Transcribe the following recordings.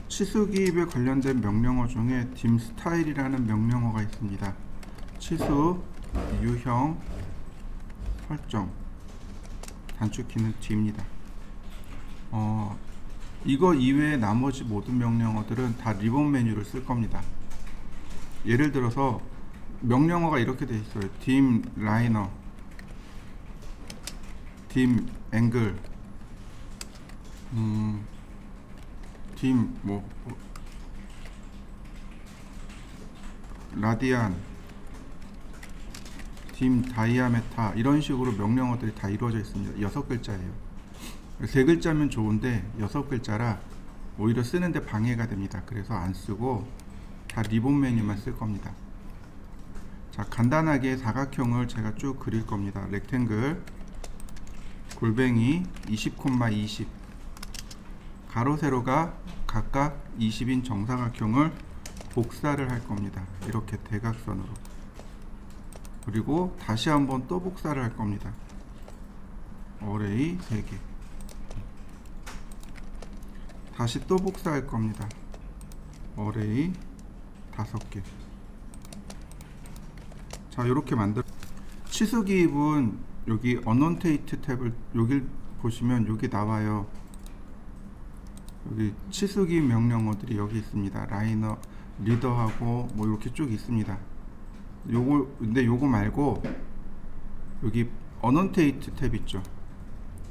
치수기입에 관련된 명령어 중에 dim style이라는 명령어가 있습니다. 치수, 유형, 설정, 단축키는 dim입니다. 이거 이외에 나머지 모든 명령어들은 다 리본 메뉴를 쓸 겁니다. 예를 들어서 명령어가 이렇게 되어 있어요. dim liner, dim angle, dim 라디안, dim 다이아메타, 이런 식으로 명령어들이 다 이루어져 있습니다. 6글자예요. 3글자면 좋은데 6글자라 오히려 쓰는데 방해가 됩니다. 그래서 안 쓰고 다 리본 메뉴만 쓸 겁니다. 자, 간단하게 사각형을 제가 쭉 그릴 겁니다. 렉탱글, 골뱅이 20,20, 가로 세로가 각각 20인 정사각형을 복사를 할 겁니다. 이렇게 대각선으로. 그리고 다시 한번 또 복사를 할 겁니다. 어레이 3개. 다시 또 복사할 겁니다. 어레이 5개. 자, 이렇게 만들. 치수기입은 여기 어넌테이트 탭을 여기 보시면 여기 나와요. 여기 치수기입 명령어들이 여기 있습니다. 라이너, 리더하고 뭐 이렇게 쭉 있습니다. 근데 요거 말고 여기 어넌테이트 탭 있죠.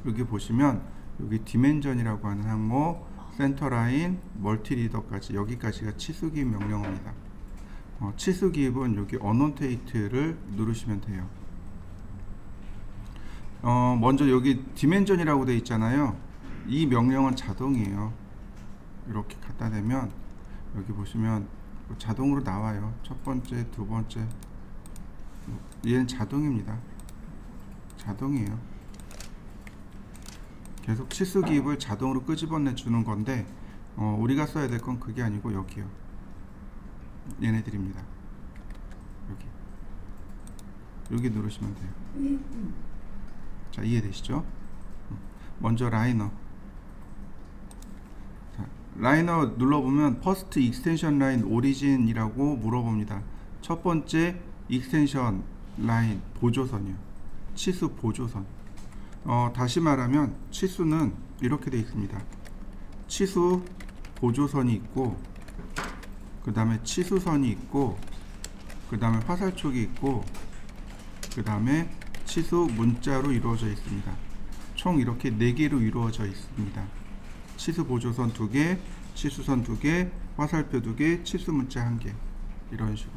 여기 보시면 여기 디멘전이라고 하는 항목, 센터라인, 멀티리더까지, 여기까지가 치수기입 명령어입니다. 치수기입은 여기 어넌테이트를 누르시면 돼요. 먼저 여기 디멘전이라고 되어 있잖아요. 이 명령은 자동이에요. 이렇게 갖다 대면 여기 보시면 자동으로 나와요. 첫 번째, 두 번째. 얘는 자동입니다. 자동이에요. 계속 치수기입을 자동으로 끄집어내 주는 건데 우리가 써야 될 건 그게 아니고 여기요. 얘네들입니다. 여기 누르시면 돼요. 자, 이해되시죠? 먼저 라이너. 자, 라이너 눌러보면 퍼스트 익스텐션 라인 오리진이라고 물어봅니다. 첫 번째 익스텐션 라인 보조선이요. 치수 보조선. 다시 말하면 치수는 이렇게 되어 있습니다. 치수 보조선이 있고, 그 다음에 치수선이 있고, 그 다음에 화살촉이 있고, 그 다음에 치수 문자로 이루어져 있습니다. 총 이렇게 4개로 이루어져 있습니다. 치수 보조선 2개, 치수선 2개, 화살표 2개, 치수 문자 1개. 이런 식으로.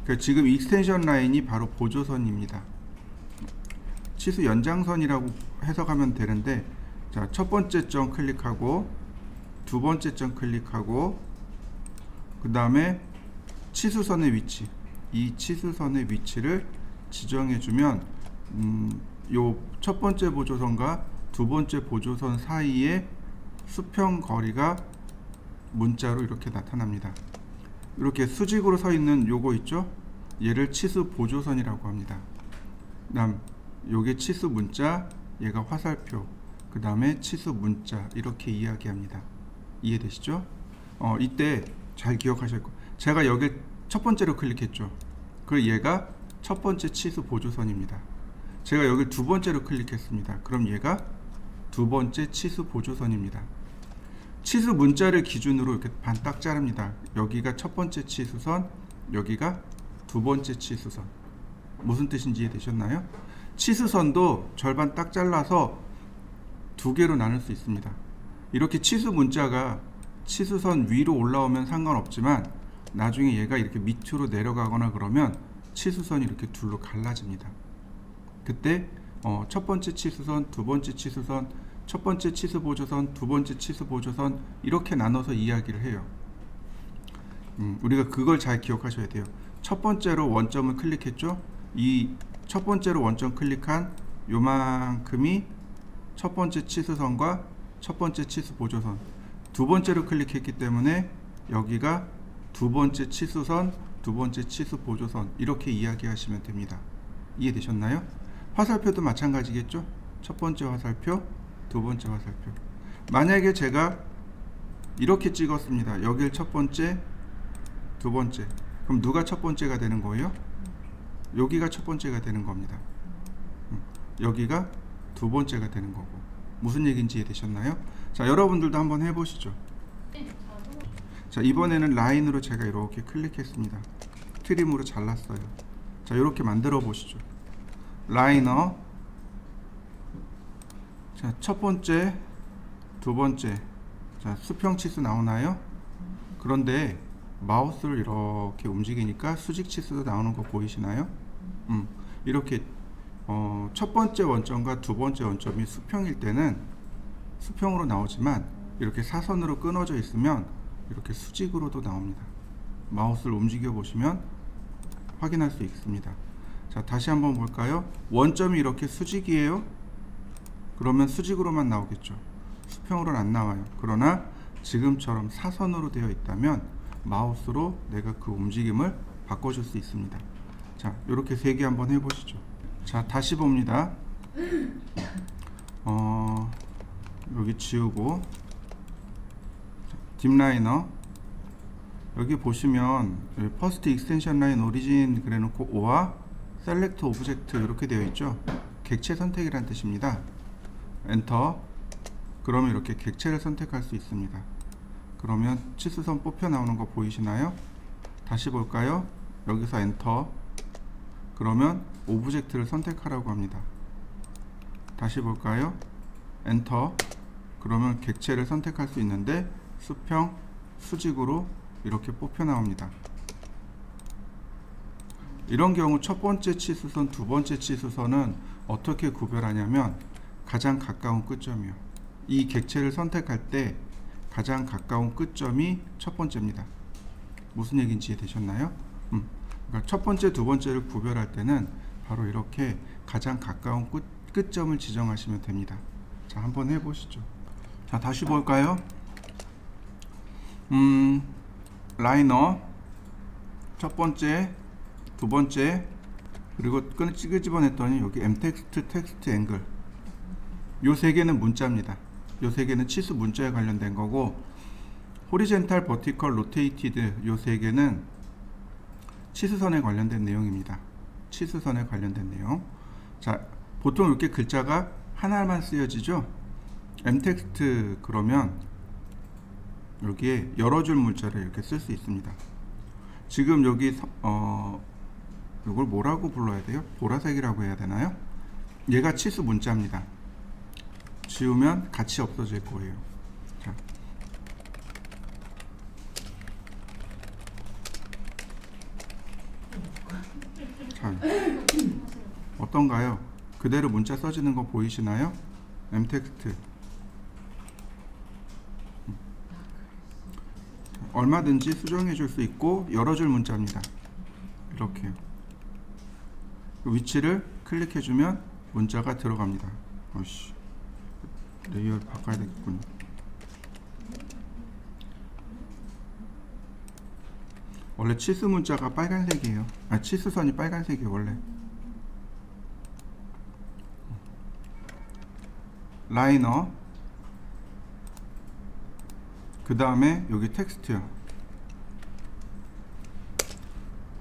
그러니까 지금 익스텐션 라인이 바로 보조선입니다. 치수 연장선이라고 해석하면 되는데, 자, 첫 번째 점 클릭하고, 두 번째 점 클릭하고, 그 다음에 치수선의 위치, 이 치수선의 위치를 지정해주면 요 첫 번째 보조선과 두 번째 보조선 사이에 수평 거리가 문자로 이렇게 나타납니다. 이렇게 수직으로 서 있는 요거 있죠? 얘를 치수 보조선이라고 합니다. 그 다음 요게 치수 문자, 얘가 화살표, 그 다음에 치수 문자, 이렇게 이야기합니다. 이해되시죠? 이때 잘 기억하실 거예요. 제가 여기 첫 번째로 클릭했죠. 그리고 얘가 첫 번째 치수 보조선입니다. 제가 여기 두 번째로 클릭했습니다. 그럼 얘가 두 번째 치수 보조선입니다. 치수 문자를 기준으로 이렇게 반 딱 자릅니다. 여기가 첫 번째 치수선, 여기가 두 번째 치수선. 무슨 뜻인지 이해되셨나요? 치수선도 절반 딱 잘라서 2개로 나눌 수 있습니다. 이렇게 치수 문자가 치수선 위로 올라오면 상관없지만 나중에 얘가 이렇게 밑으로 내려가거나 그러면 치수선이 이렇게 둘로 갈라집니다. 그때 첫 번째 치수선, 두 번째 치수선, 첫 번째 치수 보조선, 두 번째 치수 보조선, 이렇게 나눠서 이야기를 해요. 우리가 그걸 잘 기억하셔야 돼요. 첫 번째로 원점을 클릭했죠? 이 첫 번째로 원점 클릭한 요만큼이 첫 번째 치수선과 첫 번째 치수 보조선. 두 번째로 클릭했기 때문에 여기가 두 번째 치수선, 두 번째 치수 보조선, 이렇게 이야기하시면 됩니다. 이해되셨나요? 화살표도 마찬가지겠죠? 첫 번째 화살표, 두 번째 화살표. 만약에 제가 이렇게 찍었습니다. 여길 첫 번째, 두 번째. 그럼 누가 첫 번째가 되는 거예요? 여기가 첫 번째가 되는 겁니다. 여기가 두 번째가 되는 거고. 무슨 얘기인지 이해되셨나요? 자, 여러분들도 한번 해보시죠. 자, 이번에는 라인으로 제가 이렇게 클릭했습니다. 트림으로 잘랐어요. 자, 이렇게 만들어 보시죠. 라이너. 자, 첫 번째, 두 번째. 자, 수평 치수 나오나요? 그런데 마우스를 이렇게 움직이니까 수직 치수도 나오는 거 보이시나요? 이렇게 첫 번째 원점과 두 번째 원점이 수평일 때는 수평으로 나오지만 이렇게 사선으로 끊어져 있으면 이렇게 수직으로도 나옵니다. 마우스를 움직여 보시면 확인할 수 있습니다. 자, 다시 한번 볼까요? 원점이 이렇게 수직이에요. 그러면 수직으로만 나오겠죠. 수평으로는 안 나와요. 그러나 지금처럼 사선으로 되어 있다면 마우스로 내가 그 움직임을 바꿔줄 수 있습니다. 자, 이렇게 세 개 한번 해보시죠. 자, 다시 봅니다. 여기 지우고 딥라이너 여기 보시면 퍼스트 익스텐션 라인 오리진 그래놓고 O와 셀렉트 오브젝트 이렇게 되어 있죠. 객체 선택이란 뜻입니다. 엔터. 그러면 이렇게 객체를 선택할 수 있습니다. 그러면 치수선 뽑혀 나오는 거 보이시나요? 다시 볼까요? 여기서 엔터. 그러면 오브젝트를 선택하라고 합니다. 다시 볼까요? 엔터. 그러면 객체를 선택할 수 있는데 수평, 수직으로 이렇게 뽑혀 나옵니다. 이런 경우 첫 번째 치수선, 두 번째 치수선은 어떻게 구별하냐면 가장 가까운 끝점이요. 이 객체를 선택할 때 가장 가까운 끝점이 첫 번째입니다. 무슨 얘기인지 되셨나요? 그러니까 첫 번째, 두 번째를 구별할 때는 바로 이렇게 가장 가까운 끝점을 지정하시면 됩니다. 자, 한번 해보시죠. 자, 다시 볼까요? 라이너 첫 번째, 두 번째, 그리고 끄집어냈더니 여기 엠텍스트, 텍스트, 앵글 요 세 개는 문자입니다. 요 세 개는 치수 문자에 관련된 거고 호리젠탈, 버티컬, 로테이티드 요 세 개는 치수선에 관련된 내용입니다. 치수선에 관련된 내용. 자, 보통 이렇게 글자가 하나만 쓰여지죠. 엠텍스트 그러면 여기에 여러 줄 문자를 이렇게 쓸 수 있습니다. 지금 여기 이걸 뭐라고 불러야 돼요? 보라색이라고 해야 되나요? 얘가 치수 문자입니다. 지우면 같이 없어질 거예요. 자. 자, 어떤가요? 그대로 문자 써지는 거 보이시나요? 엠텍스트. 얼마든지 수정해 줄 수 있고 여러 줄 문자입니다. 이렇게요. 위치를 클릭해 주면 문자가 들어갑니다. 어이씨, 레이어를 바꿔야 되겠군요. 원래 치수 문자가 빨간색이에요. 아, 치수선이 빨간색이에요 원래. 라이너. 그 다음에 여기 텍스트요.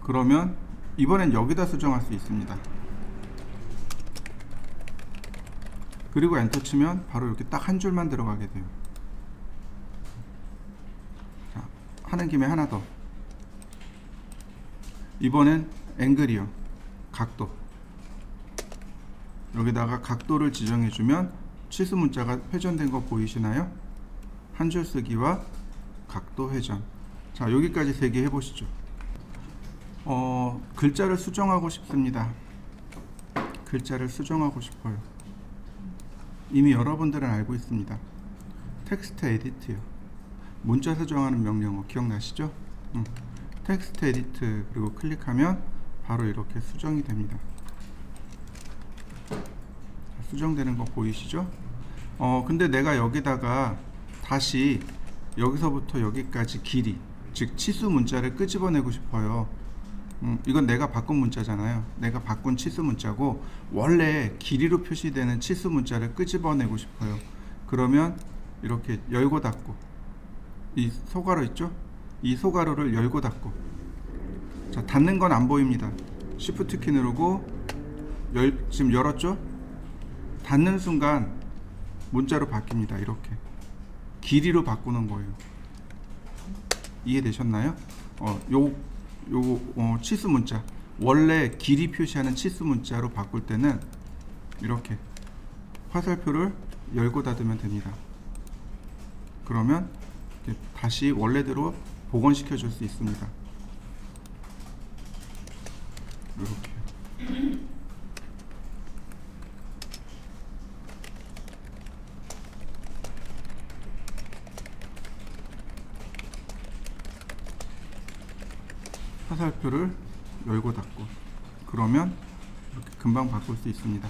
그러면 이번엔 여기다 수정할 수 있습니다. 그리고 엔터 치면 바로 이렇게 딱 한 줄만 들어가게 돼요. 자, 하는 김에 하나 더. 이번엔 앵글이요. 각도. 여기다가 각도를 지정해 주면 치수 문자가 회전된 거 보이시나요? 한 줄 쓰기와 각도 회전. 자, 여기까지 세 개 해보시죠. 글자를 수정하고 싶습니다. 글자를 수정하고 싶어요. 이미 여러분들은 알고 있습니다. 텍스트 에디트요. 문자 수정하는 명령어 기억나시죠? 텍스트 에디트 그리고 클릭하면 바로 이렇게 수정이 됩니다. 수정되는 거 보이시죠? 근데 내가 여기다가 다시 여기서부터 여기까지 길이, 즉 치수 문자를 끄집어내고 싶어요. 이건 내가 바꾼 문자잖아요. 내가 바꾼 치수 문자고 원래 길이로 표시되는 치수 문자를 끄집어내고 싶어요. 그러면 이렇게 열고 닫고 이 소가로 있죠? 이 소가로를 열고 닫고. 자, 닫는 건 안 보입니다. Shift 키 누르고 지금 열었죠? 닫는 순간 문자로 바뀝니다. 이렇게 길이로 바꾸는 거예요. 이해되셨나요? 치수 문자, 원래 길이 표시하는 치수 문자로 바꿀 때는 이렇게 화살표를 열고 닫으면 됩니다. 그러면 다시 원래대로 복원시켜 줄 수 있습니다. 이렇게. 화살표를 열고 닫고. 그러면 이렇게 금방 바꿀 수 있습니다.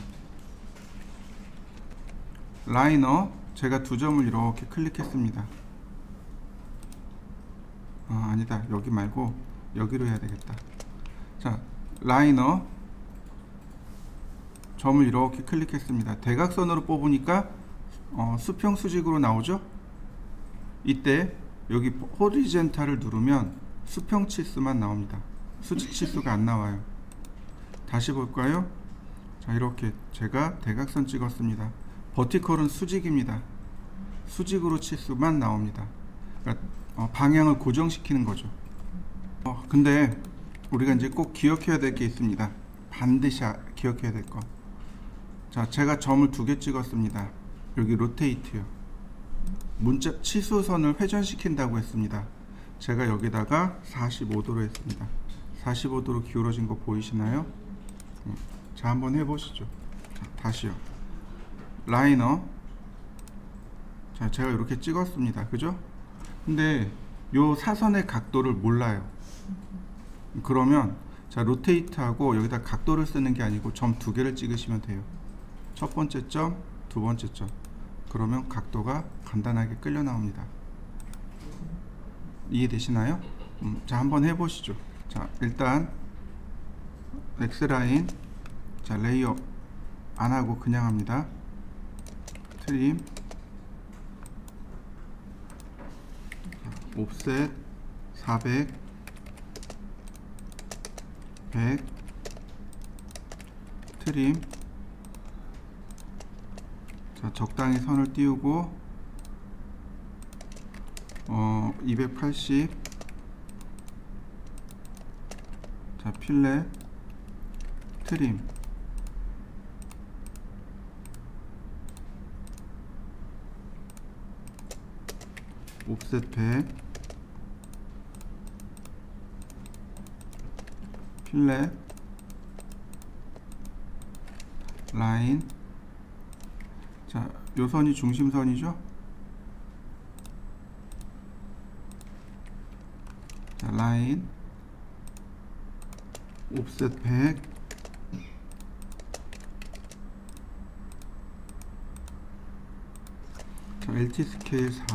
라이너, 제가 두 점을 이렇게 클릭했습니다. 아니다, 여기 말고 여기로 해야 되겠다. 자, 라이너 점을 이렇게 클릭했습니다. 대각선으로 뽑으니까 수평 수직으로 나오죠. 이때 여기 호리젠탈을 누르면 수평 치수만 나옵니다. 수직 치수가 안 나와요. 다시 볼까요? 자, 이렇게 제가 대각선 찍었습니다. 버티컬은 수직입니다. 수직으로 치수만 나옵니다. 그러니까 방향을 고정시키는 거죠. 근데 우리가 이제 꼭 기억해야 될 게 있습니다. 반드시 기억해야 될 거. 자, 제가 점을 2개 찍었습니다. 여기 로테이트요. 문자 치수선을 회전시킨다고 했습니다. 제가 여기다가 45도로 했습니다. 45도로 기울어진 거 보이시나요? 자, 한번 해보시죠. 자, 다시요. 라이너. 자, 제가 이렇게 찍었습니다. 그죠? 근데 요 사선의 각도를 몰라요. 그러면 자, 로테이트하고 여기다 각도를 쓰는 게 아니고 점 2개를 찍으시면 돼요. 첫 번째 점, 두 번째 점. 그러면 각도가 간단하게 끌려 나옵니다. 이해되시나요? 자, 한번 해보시죠. 자, 일단 X라인, 자, 레이어 안 하고 그냥 합니다. 트림, 옵셋 400, 100, 트림. 자, 적당히 선을 띄우고 280. 자, 필렛, 트림. 옵셋 100, 필렛, 라인. 자, 요 선이 중심선이죠. 자, 라인, 옵셋 100, 자, LT 스케일 4.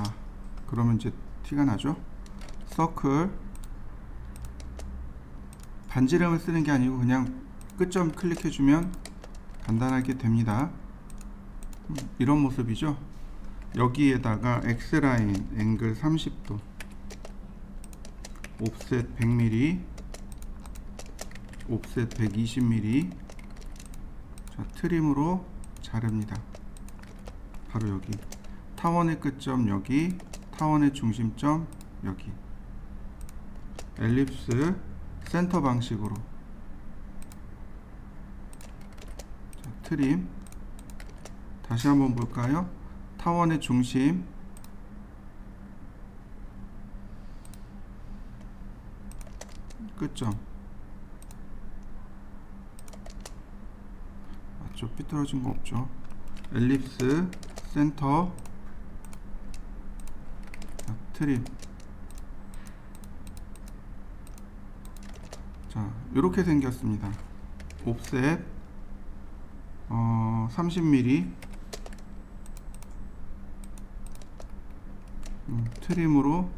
그러면 이제 티가 나죠. 서클, 반지름을 쓰는 게 아니고 그냥 끝점 클릭해주면 간단하게 됩니다. 이런 모습이죠. 여기에다가 X라인 앵글 30도, 옵셋 100mm, 옵셋 120mm. 자, 트림으로 자릅니다. 바로 여기 타원의 끝점, 여기 타원의 중심점, 여기 엘립스 센터 방식으로. 자, 트림. 다시 한번 볼까요? 타원의 중심, 끝점. 맞죠? 삐뚤어진 거 없죠? 엘립스 센터, 자, 트림. 자, 이렇게 생겼습니다. 옵셋 30mm, 트림으로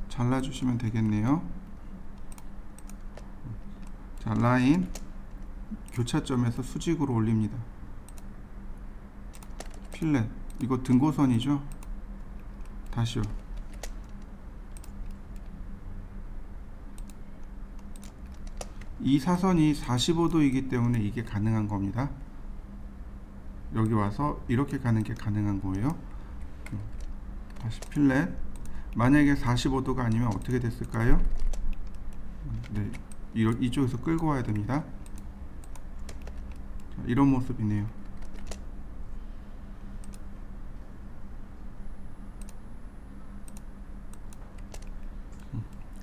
잘라주시면 되겠네요. 자, 라인 교차점에서 수직으로 올립니다. 필렛, 이거 등고선이죠. 다시요. 이 사선이 45도이기 때문에 이게 가능한 겁니다. 여기 와서 이렇게 가는 게 가능한 거예요. 다시 필렛. 만약에 45도가 아니면 어떻게 됐을까요? 네, 이쪽에서 끌고 와야 됩니다. 자, 이런 모습이네요.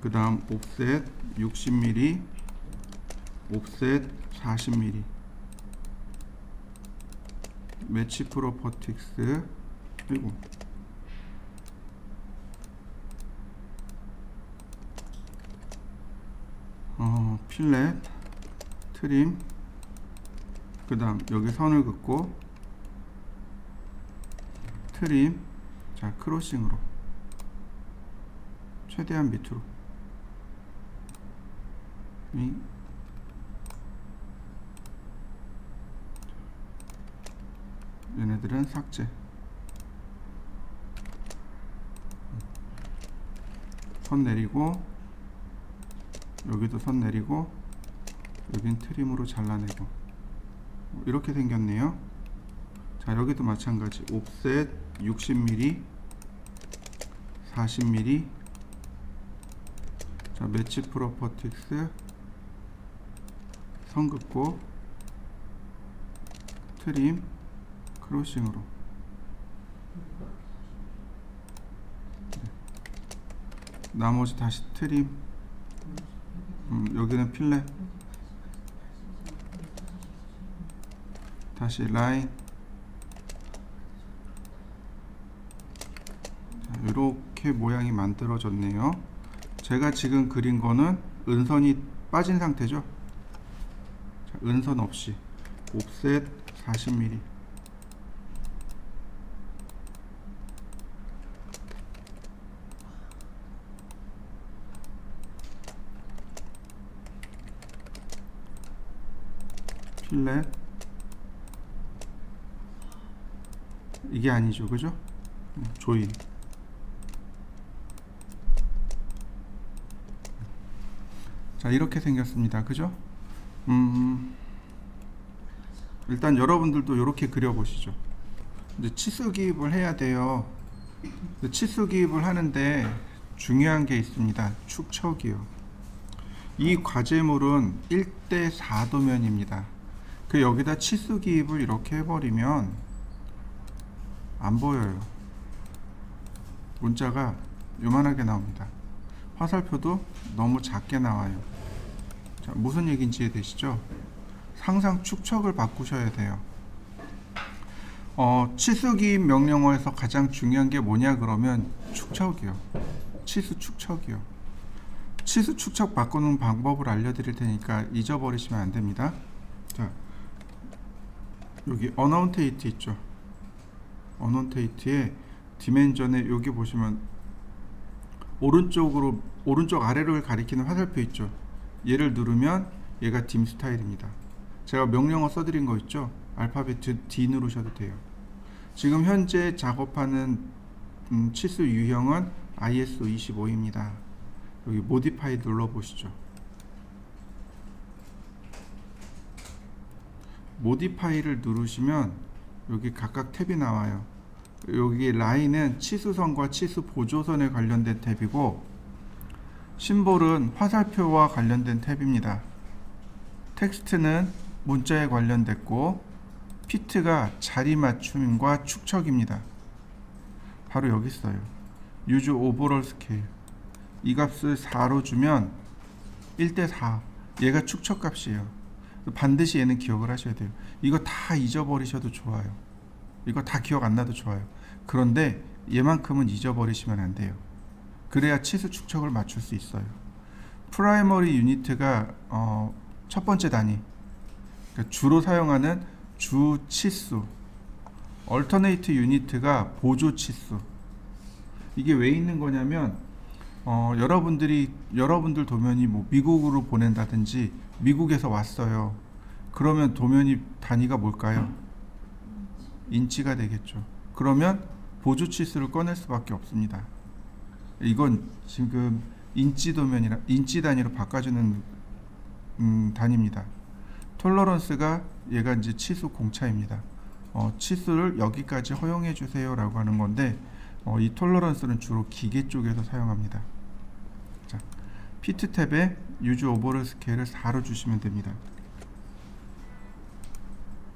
그 다음 옵셋 60mm, 옵셋 40mm, 매치 프로퍼틱스, 그리고 필렛, 트림, 그 다음 여기 선을 긋고 트림. 자, 크로싱으로 최대한 밑으로. 얘네들은 삭제. 선 내리고, 여기도 선 내리고, 여긴 트림으로 잘라내고. 이렇게 생겼네요. 자, 여기도 마찬가지. 옵셋 60mm, 40mm. 자, 매치 프로퍼틱스, 선 긋고 트림, 크로싱으로. 나머지 다시 트림. 여기는 필렛. 다시 라인. 자, 이렇게 모양이 만들어졌네요. 제가 지금 그린 거는 은선이 빠진 상태죠. 자, 은선 없이 옵셋 40mm. 필렛. 이게 아니죠, 그죠? 조인. 자, 이렇게 생겼습니다, 그죠? 일단 여러분들도 이렇게 그려보시죠. 이제 치수 기입을 해야 돼요. 치수 기입을 하는데 중요한 게 있습니다. 축척이요. 이 과제물은 1대 4도면입니다. 그 여기다 치수 기입을 이렇게 해버리면 안 보여요. 문자가 요만하게 나옵니다. 화살표도 너무 작게 나와요. 자, 무슨 얘기인지 이해되시죠? 항상 축척을 바꾸셔야 돼요. 치수 기입 명령어에서 가장 중요한 게 뭐냐 그러면 축척이요. 치수 축척이요. 치수 축척 바꾸는 방법을 알려드릴 테니까 잊어버리시면 안 됩니다. 자, 여기 어넌테이트 있죠. 어넌테이트에 디멘전에 여기 보시면 오른쪽 아래를 가리키는 화살표 있죠. 얘를 누르면 얘가 딤 스타일입니다. 제가 명령어 써드린 거 있죠. 알파벳 D 누르셔도 돼요. 지금 현재 작업하는 치수 유형은 ISO 25입니다. 여기 모디파이 눌러보시죠. 모디파이를 누르시면 여기 각각 탭이 나와요. 여기 라인은 치수선과 치수 보조선에 관련된 탭이고, 심볼은 화살표와 관련된 탭입니다. 텍스트는 문자에 관련됐고, 피트가 자리 맞춤과 축척입니다. 바로 여기 있어요. Use overall scale. 이 값을 4로 주면 1대 4. 얘가 축척 값이에요. 반드시 얘는 기억을 하셔야 돼요. 이거 다 잊어버리셔도 좋아요. 이거 다 기억 안 나도 좋아요. 그런데 얘만큼은 잊어버리시면 안 돼요. 그래야 치수 축척을 맞출 수 있어요. 프라이머리 유니트가 첫 번째 단위, 그러니까 주로 사용하는 주 치수. 얼터네이트 유니트가 보조 치수. 이게 왜 있는 거냐면 여러분들 도면이 뭐 미국으로 보낸다든지 미국에서 왔어요. 그러면 도면이 단위가 뭘까요? 인치가 되겠죠. 그러면 보조 치수를 꺼낼 수밖에 없습니다. 이건 지금 인치 도면이라 인치 단위로 바꿔주는 단위입니다. 톨러런스가 얘가 이제 치수 공차입니다. 치수를 여기까지 허용해 주세요라고 하는 건데 이 톨러런스는 주로 기계 쪽에서 사용합니다. 자, 피트 탭에 유즈 오버롤 스케일을 4로 주시면 됩니다.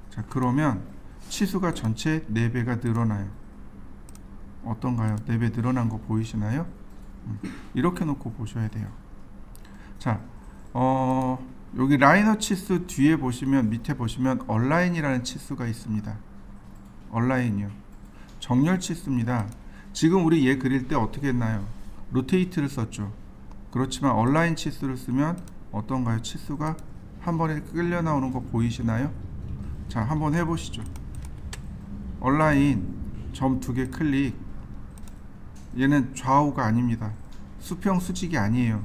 자, 그러면 치수가 전체 4배가 늘어나요. 어떤가요? 4배 늘어난 거 보이시나요? 이렇게 놓고 보셔야 돼요. 자, 여기 라이너 치수 뒤에 보시면, 밑에 보시면 얼라인이라는 치수가 있습니다. 얼라인이요. 정렬 치수입니다. 지금 우리 얘 그릴 때 어떻게 했나요? 로테이트를 썼죠. 그렇지만 얼라인 치수를 쓰면 어떤가요? 치수가 한 번에 끌려 나오는 거 보이시나요? 자, 한번 해보시죠. 얼라인 점 2개 클릭. 얘는 좌우가 아닙니다. 수평 수직이 아니에요.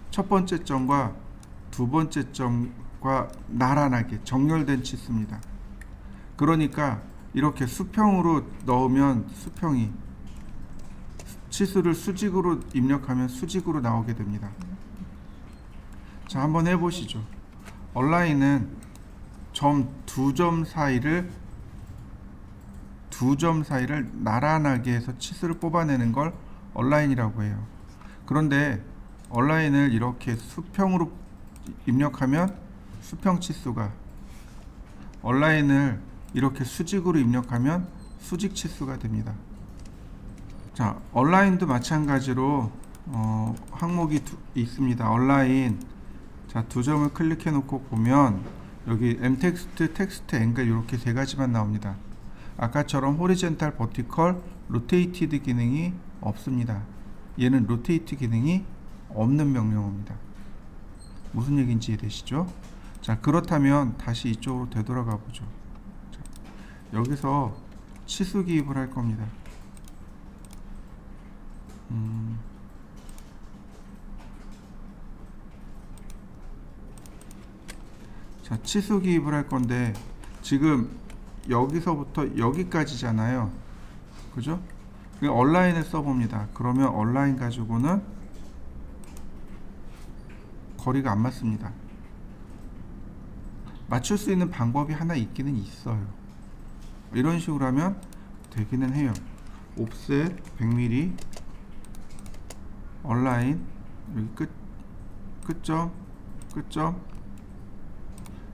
첫 번째 점과 두 번째 점과 나란하게 정렬된 치수입니다. 그러니까 이렇게 수평으로 넣으면 수평이, 치수를 수직으로 입력하면 수직으로 나오게 됩니다. 자, 한번 해보시죠. 얼라인은 두 점 사이를 나란하게 해서 치수를 뽑아내는 걸 얼라인이라고 해요. 그런데 얼라인을 이렇게 수평으로 입력하면 수평 치수가, 얼라인을 이렇게 수직으로 입력하면 수직 치수가 됩니다. 자, 얼라인도 마찬가지로 항목이 있습니다. 얼라인. 자, 두 점을 클릭해 놓고 보면 여기 엠텍스트, 텍스트, 앵글 이렇게 세 가지만 나옵니다. 아까처럼 호리젠탈, 버티컬, 로테이티드 기능이 없습니다. 얘는 로테이트 기능이 없는 명령어입니다. 무슨 얘기인지 이해되시죠? 자, 그렇다면 다시 이쪽으로 되돌아가 보죠. 자, 여기서 치수 기입을 할 겁니다. 자, 치수 기입을 할 건데 지금 여기서부터 여기까지잖아요. 그죠? 얼라인을 써봅니다. 그러면 얼라인 가지고는 거리가 안 맞습니다. 맞출 수 있는 방법이 하나 있기는 있어요. 이런 식으로 하면 되기는 해요. 옵셋 100mm, 얼라인 여기 끝점,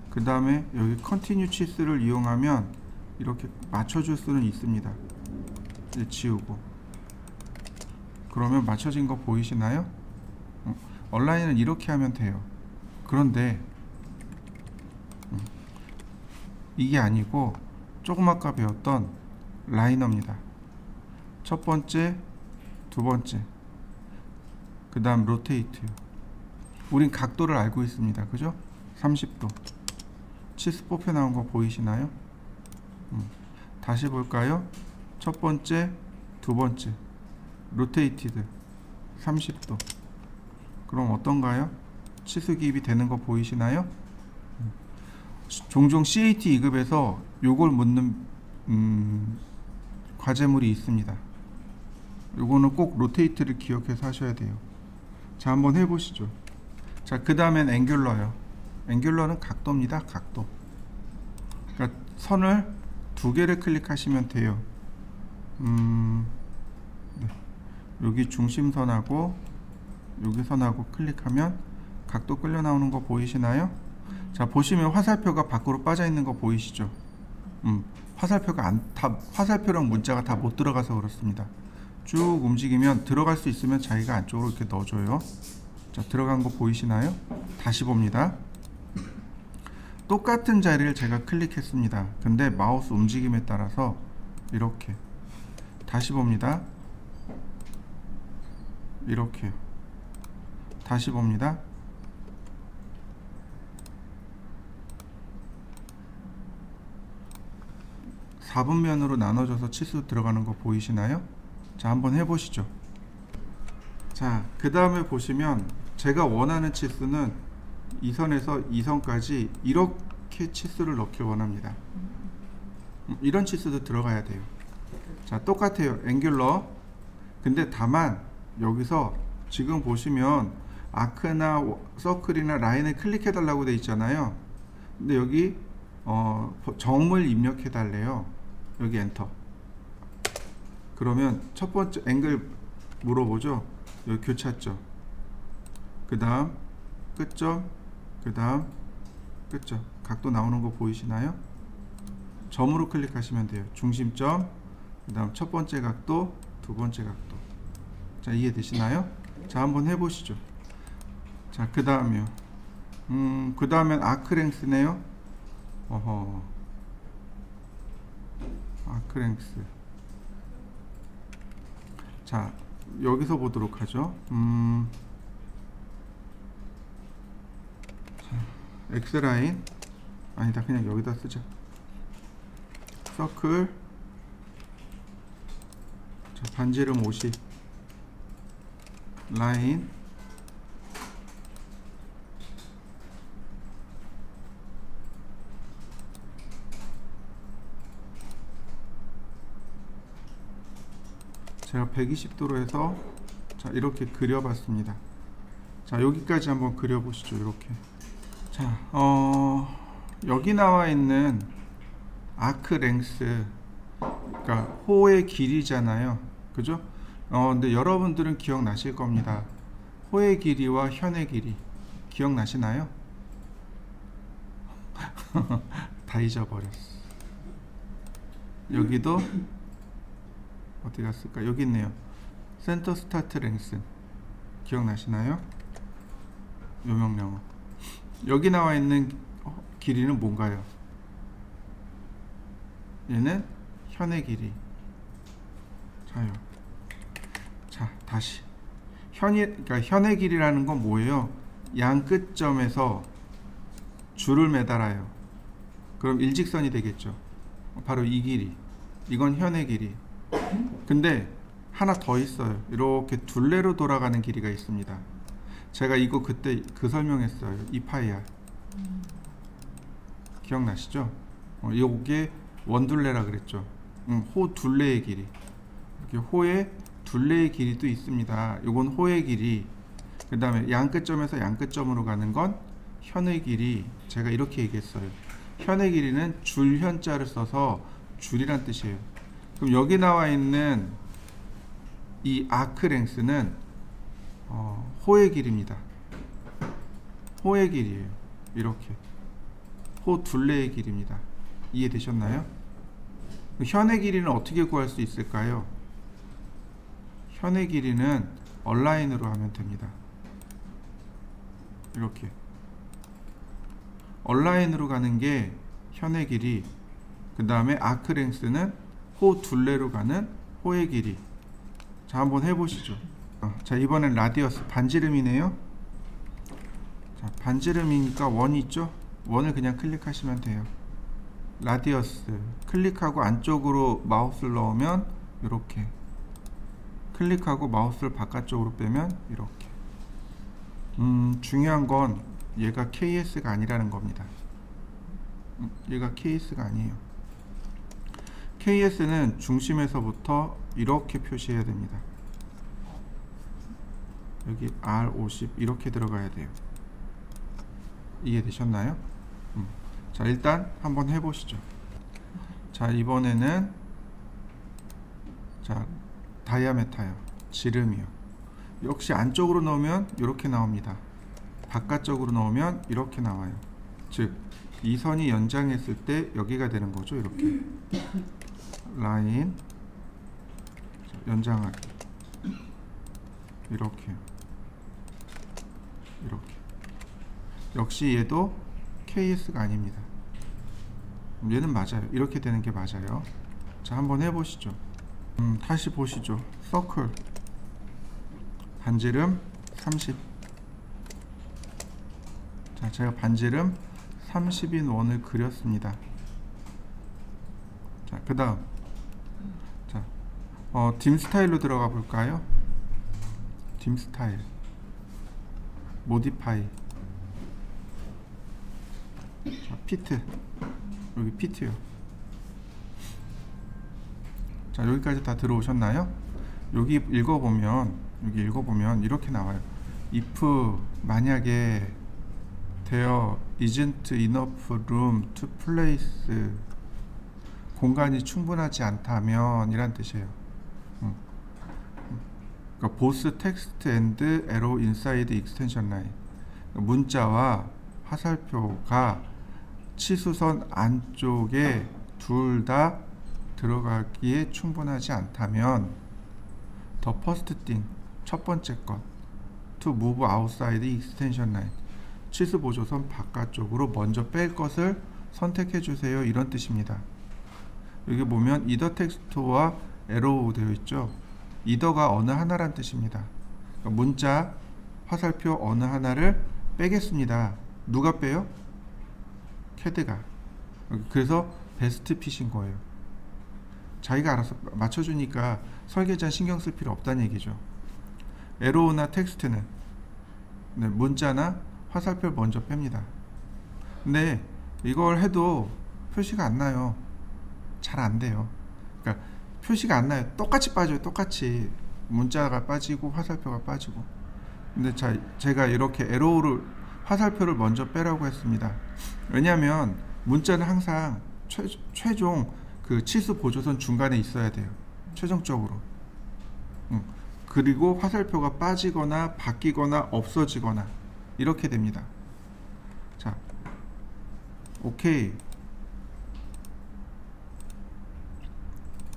그 다음에 여기 컨티뉴 치수를 이용하면 이렇게 맞춰줄 수는 있습니다. 이제 지우고, 그러면 맞춰진 거 보이시나요? 얼라인은 이렇게 하면 돼요. 그런데 이게 아니고 조금 아까 배웠던 라이너입니다. 첫 번째, 두 번째, 그 다음 로테이트요. 우린 각도를 알고 있습니다. 그죠? 30도. 치수 뽑혀 나온 거 보이시나요? 다시 볼까요? 첫 번째, 두 번째, 로테이티드 30도. 그럼 어떤가요? 치수 기입이 되는 거 보이시나요? 종종 CAT 2급에서 요걸 묻는 과제물이 있습니다. 요거는 꼭 로테이트를 기억해서 하셔야 돼요. 자, 한번 해보시죠. 자, 그 다음엔 앵귤러요. 앵귤러는 각도입니다. 각도. 그러니까 선을 두 개를 클릭하시면 돼요. 네. 여기 중심선하고 여기 선하고 클릭하면 각도 끌려 나오는 거 보이시나요? 자, 보시면 화살표가 밖으로 빠져 있는 거 보이시죠? 화살표랑 문자가 다 못 들어가서 그렇습니다. 쭉 움직이면 들어갈 수 있으면 자기가 안쪽으로 이렇게 넣어줘요. 자, 들어간 거 보이시나요? 다시 봅니다. 똑같은 자리를 제가 클릭했습니다. 근데 마우스 움직임에 따라서 이렇게 다시 봅니다. 이렇게 다시 봅니다. (4분면으로) 나눠져서 치수 들어가는 거 보이시나요? 자, 한번 해보시죠. 자, 그 다음에 보시면 제가 원하는 치수는 이 선에서 이 선까지 이렇게 치수를 넣길 원합니다. 이런 치수도 들어가야 돼요. 자, 똑같아요. 앵귤러 근데 다만 여기서 지금 보시면 아크나 서클이나 라인을 클릭해 달라고 돼 있잖아요. 근데 여기 점을 입력해 달래요. 여기 엔터. 그러면 첫 번째 앵글 물어보죠. 여기 교차점, 그 다음 끝점, 그 다음 끝점. 각도 나오는 거 보이시나요? 점으로 클릭하시면 돼요. 중심점, 그 다음 첫 번째 각도, 두 번째 각도. 자, 이해되시나요? 자, 한번 해보시죠. 자, 그 다음이요. 그 다음엔 아크랭스네요. 아크랭스. 자, 여기서 보도록 하죠. X라인 아니다, 그냥 여기다 쓰자. 서클. 자, 반지름 50. 라인. 제가 120도로 해서 자, 이렇게 그려봤습니다. 자, 여기까지 한번 그려보시죠. 이렇게. 자, 여기 나와 있는 아크 랭스, 그러니까 호의 길이잖아요. 그죠? 근데 여러분들은 기억나실 겁니다. 호의 길이와 현의 길이 기억나시나요? 다 잊어버렸어. 여기도 어디 갔을까? 여기 있네요. 센터 스타트 랭스 기억나시나요? 요명량어. 여기 나와 있는 길이는 뭔가요? 얘는 현의 길이. 자요. 자, 다시. 그러니까 현의 길이라는 건 뭐예요? 양 끝점에서 줄을 매달아요. 그럼 일직선이 되겠죠. 바로 이 길이. 이건 현의 길이. 근데 하나 더 있어요. 이렇게 둘레로 돌아가는 길이가 있습니다. 제가 이거 그때 설명했어요. 이파이알. 기억나시죠? 이게 원둘레라 그랬죠. 호 둘레의 길이. 이렇게 호의 둘레의 길이도 있습니다. 이건 호의 길이. 그 다음에 양 끝점에서 양 끝점으로 가는 건 현의 길이. 제가 이렇게 얘기했어요. 현의 길이는 줄 현자를 써서 줄이란 뜻이에요. 그럼 여기 나와 있는 이 아크 랭스는 호의 길입니다. 호의 길이에요. 이렇게 호 둘레의 길입니다. 이해되셨나요? 현의 길이는 어떻게 구할 수 있을까요? 현의 길이는 얼라인으로 하면 됩니다. 이렇게 얼라인으로 가는 게 현의 길이. 그 다음에 아크 랭스는 호 둘레로 가는 호의 길이. 자, 한번 해보시죠. 자, 이번엔 라디어스 반지름이네요. 자, 반지름이니까 원이 있죠? 원을 그냥 클릭하시면 돼요. 라디어스 클릭하고 안쪽으로 마우스를 넣으면 이렇게, 클릭하고 마우스를 바깥쪽으로 빼면 이렇게. 중요한 건 얘가 KS가 아니라는 겁니다. 얘가 KS가 아니에요. KS는 중심에서부터 이렇게 표시해야 됩니다. 여기 R50 이렇게 들어가야 돼요. 이해되셨나요? 자, 일단 한번 해보시죠. 자, 이번에는 자, 다이아메타요. 지름이요. 역시 안쪽으로 넣으면 이렇게 나옵니다. 바깥쪽으로 넣으면 이렇게 나와요. 즉, 이 선이 연장했을 때 여기가 되는 거죠. 이렇게 라인 연장하기. 이렇게요. 이렇게. 역시 얘도 KS가 아닙니다. 얘는 맞아요. 이렇게 되는 게 맞아요. 자, 한번 해보시죠. 다시 보시죠. 서클 반지름 30. 자, 제가 반지름 30인 원을 그렸습니다. 자, 그 다음 자, 딤 스타일로 들어가 볼까요? 딤 스타일 모디파이. 자, 피트. 여기 피트요. 자, 여기까지 다 들어오셨나요? 여기 읽어보면 이렇게 나와요. if 만약에 there isn't enough room to place, 공간이 충분하지 않다면 이란 뜻이에요. 그러니까 both text and arrow inside extension line, 문자와 화살표가 치수선 안쪽에 둘 다 들어가기에 충분하지 않다면 the first thing, 첫 번째 것, to move outside the extension line, 치수 보조선 바깥쪽으로 먼저 뺄 것을 선택해 주세요, 이런 뜻입니다. 여기 보면 either 텍스트와 arrow 되어 있죠. either가 어느 하나란 뜻입니다. 그러니까 문자, 화살표 어느 하나를 빼겠습니다. 누가 빼요? 캐드가. 그래서 베스트 핏인 거예요. 자기가 알아서 맞춰주니까 설계자 신경 쓸 필요 없다는 얘기죠. 에로우나 텍스트는 문자나 화살표를 먼저 뺍니다. 근데 이걸 해도 표시가 안 나요. 잘 안 돼요. 그러니까 표시가 안 나요. 똑같이 빠져요. 똑같이 문자가 빠지고 화살표가 빠지고. 근데 제가 이렇게 에로우를, 화살표를 먼저 빼라고 했습니다. 왜냐하면 문자는 항상 최종 그 치수 보조선 중간에 있어야 돼요. 최종적으로. 그리고 화살표가 빠지거나 바뀌거나 없어지거나 이렇게 됩니다. 자, 오케이.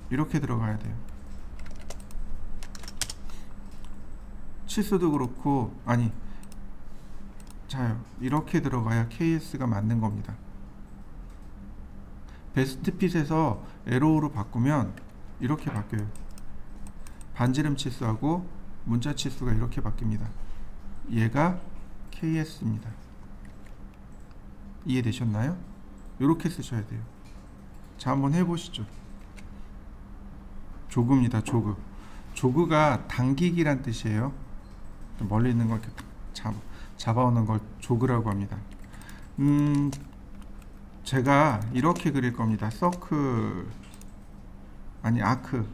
이렇게 들어가야 돼요. 치수도 그렇고, 아니, 자요, 이렇게 들어가야 KS가 맞는 겁니다. 베스트 핏에서 에로우로 바꾸면 이렇게 바뀌어요. 반지름 치수하고 문자 치수가 이렇게 바뀝니다. 얘가 KS입니다. 이해되셨나요? 이렇게 쓰셔야 돼요. 자, 한번 해보시죠. 조그입니다. 조그. 조그가 당기기란 뜻이에요. 멀리 있는 걸 이렇게 잡아오는 걸 조그라고 합니다. 제가 이렇게 그릴 겁니다. 서클, 아니 아크.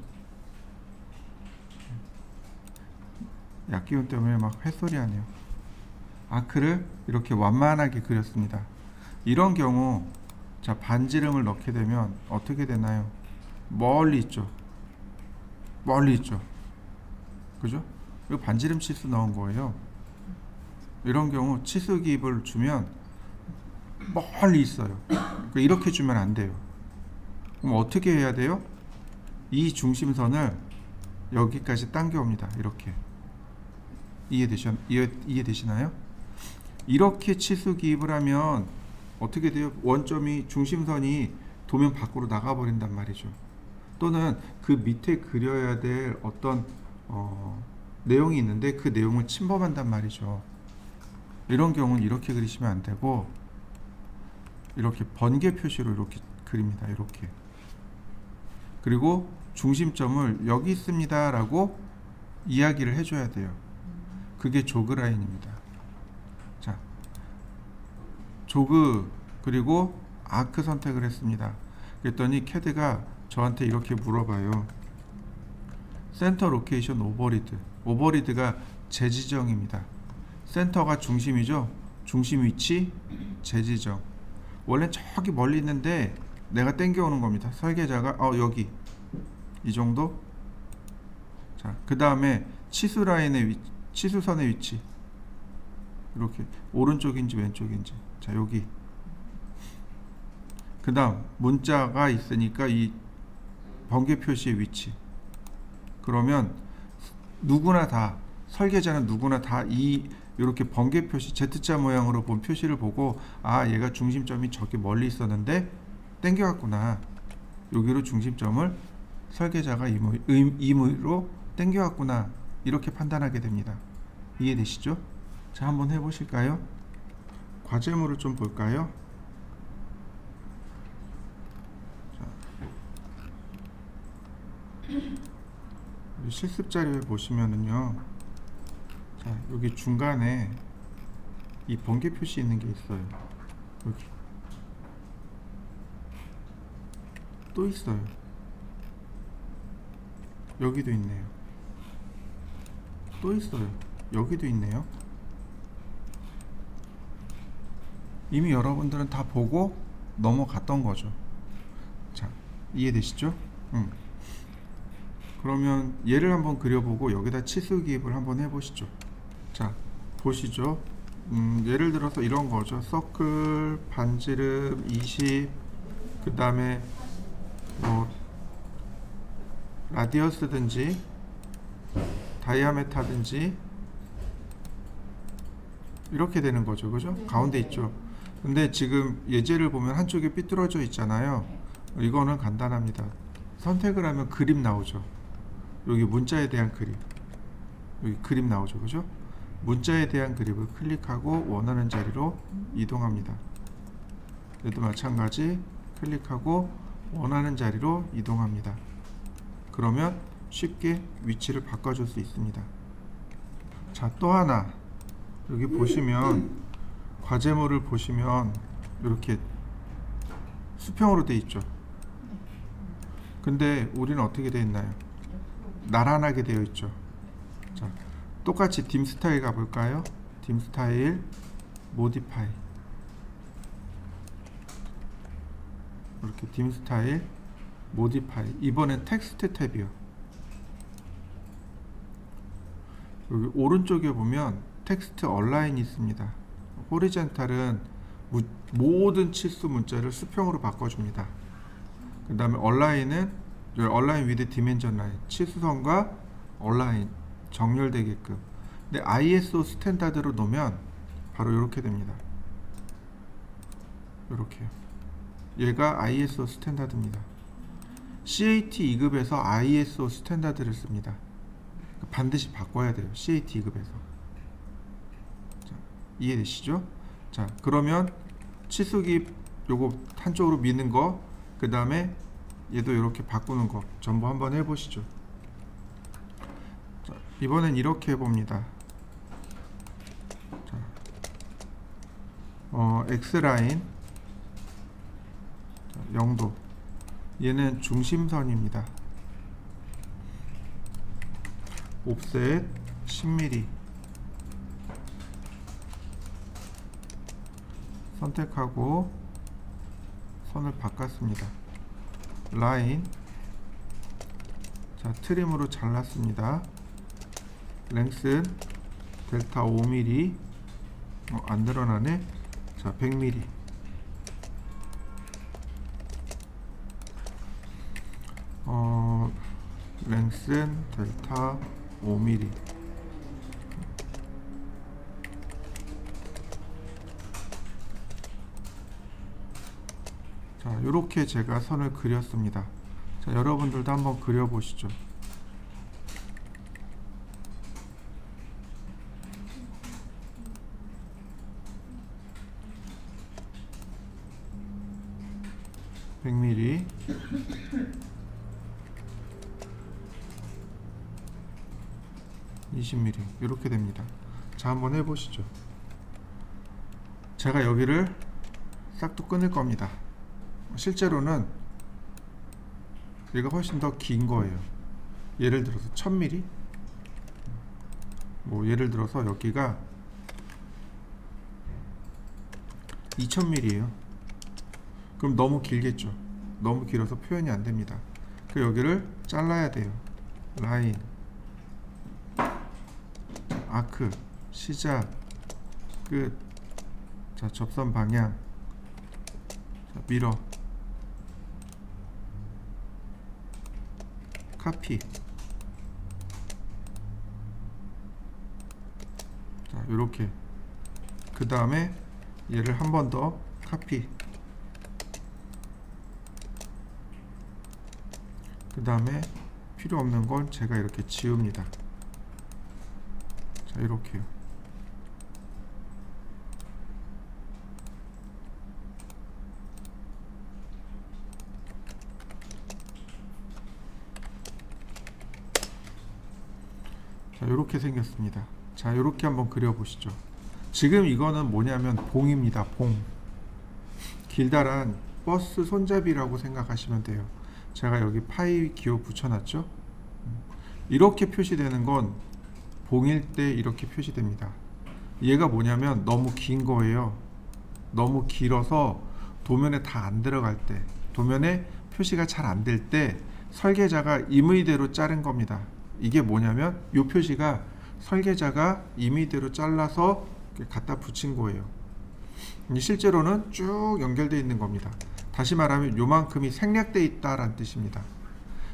약기운 때문에 막 햇소리 하네요. 아크를 이렇게 완만하게 그렸습니다. 이런 경우, 자, 반지름을 넣게 되면 어떻게 되나요? 멀리 있죠. 멀리 있죠. 그죠? 이거 반지름 치수 넣은 거예요. 이런 경우 치수 기입을 주면 멀리 있어요. 그러니까 이렇게 주면 안 돼요. 그럼 어떻게 해야 돼요? 이 중심선을 여기까지 당겨옵니다. 이렇게. 이해되시나요? 이렇게 치수 기입을 하면 어떻게 돼요? 원점이, 중심선이 도면 밖으로 나가버린단 말이죠. 또는 그 밑에 그려야 될 어떤 내용이 있는데 그 내용을 침범한단 말이죠. 이런 경우는 이렇게 그리시면 안 되고 이렇게 번개 표시로 이렇게 그립니다. 이렇게. 그리고 중심점을 여기 있습니다 라고 이야기를 해줘야 돼요. 그게 조그 라인입니다. 자, 조그 그리고 아크 선택을 했습니다. 그랬더니 캐드가 저한테 이렇게 물어봐요. 센터 로케이션 오버리드. 오버리드가 재지정입니다. 센터가 중심이죠. 중심 위치 재지정. 원래 저기 멀리 있는데 내가 땡겨오는 겁니다. 설계자가 여기 이 정도. 자, 그 다음에 치수 라인의 위치, 치수선의 위치 이렇게 오른쪽인지 왼쪽인지. 자, 여기. 그 다음 문자가 있으니까 이 번개 표시의 위치. 그러면 누구나 다, 설계자는 누구나 다 이렇게 번개 표시 Z자 모양으로 본 표시를 보고 아, 얘가 중심점이 저기 멀리 있었는데 땡겨왔구나. 여기로 중심점을 설계자가 임의로 땡겨왔구나. 이렇게 판단하게 됩니다. 이해되시죠? 자, 한번 해보실까요? 과제물을 좀 볼까요? 실습 자료에 보시면은요, 자, 여기 중간에 이 번개 표시 있는 게 있어요. 여기 또 있어요. 여기도 있네요. 또 있어요. 여기도 있네요. 이미 여러분들은 다 보고 넘어갔던 거죠. 자, 이해되시죠? 그러면 얘를 한번 그려보고 여기다 치수 기입을 한번 해보시죠. 자, 보시죠. 예를 들어서 이런 거죠. 서클 반지름 20, 그 다음에 뭐 라디어스든지 다이아메타든지 이렇게 되는 거죠. 그죠? 가운데 있죠. 근데 지금 예제를 보면 한쪽이 삐뚤어져 있잖아요. 이거는 간단합니다. 선택을 하면 그림 나오죠. 여기 문자에 대한 그림, 여기 그림 나오죠. 그죠? 문자에 대한 그림을 클릭하고 원하는 자리로 이동합니다. 얘도 마찬가지 클릭하고 원하는 자리로 이동합니다. 그러면 쉽게 위치를 바꿔줄 수 있습니다. 자, 또 하나, 여기 보시면 과제물을 보시면 이렇게 수평으로 되어 있죠. 근데 우리는 어떻게 되어 있나요? 나란하게 되어 있죠. 자, 똑같이 딤 스타일 가볼까요? 딤 스타일, 모디파이. 이렇게 딤 스타일, 모디파이. 이번엔 텍스트 탭이요. 여기 오른쪽에 보면 텍스트 얼라인이 있습니다. 호리젠탈은 모든 치수 문자를 수평으로 바꿔줍니다. 그 다음에 얼라인은 얼라인 위드 디멘전 라인, 치수선과 얼라인 정렬되게끔. 근데 ISO 스탠다드로 놓으면 바로 이렇게 됩니다. 이렇게요. 얘가 ISO 스탠다드입니다. CAT 2급에서 ISO 스탠다드를 씁니다. 반드시 바꿔야 돼요. CAT 2급에서. 자, 이해되시죠? 자, 그러면 치수기 요거 한쪽으로 미는 거, 그 다음에 얘도 이렇게 바꾸는 거 전부 한번 해보시죠. 자, 이번엔 이렇게 해봅니다. 자, X라인 0도, 얘는 중심선입니다. 옵셋 10mm 선택하고 선을 바꿨습니다. 라인, 자, 트림으로 잘랐습니다. 랭스는 델타 5mm, 안 늘어나네. 자, 100mm. 랭스는 델타 5mm. 자, 요렇게 제가 선을 그렸습니다. 자, 여러분들도 한번 그려보시죠. (100mm) 20mm 이렇게 됩니다. 자, 한번 해보시죠. 제가 여기를 싹둑 끊을 겁니다. 실제로는 얘가 훨씬 더 긴 거예요. 예를 들어서 1000mm, 뭐 예를 들어서 여기가 2000mm예요. 그럼 너무 길겠죠. 너무 길어서 표현이 안 됩니다. 그 여기를 잘라야 돼요. 라인, 아크, 시작, 끝. 자, 접선 방향, 자, 밀어, 카피. 자, 요렇게. 그 다음에 얘를 한 번 더 카피. 그 다음에 필요 없는 건 제가 이렇게 지웁니다. 자, 이렇게요. 자, 이렇게 생겼습니다. 자, 이렇게 한번 그려보시죠. 지금 이거는 뭐냐면 봉입니다. 봉. 길다란 버스 손잡이라고 생각하시면 돼요. 제가 여기 파이 기호 붙여놨죠. 이렇게 표시되는 건 봉일 때 이렇게 표시됩니다. 얘가 뭐냐면 너무 긴 거예요. 너무 길어서 도면에 다 안 들어갈 때, 도면에 표시가 잘 안 될 때 설계자가 임의대로 자른 겁니다. 이게 뭐냐면 이 표시가 설계자가 임의대로 잘라서 갖다 붙인 거예요. 실제로는 쭉 연결되어 있는 겁니다. 다시 말하면 요만큼이 생략되어 있다라는 뜻입니다.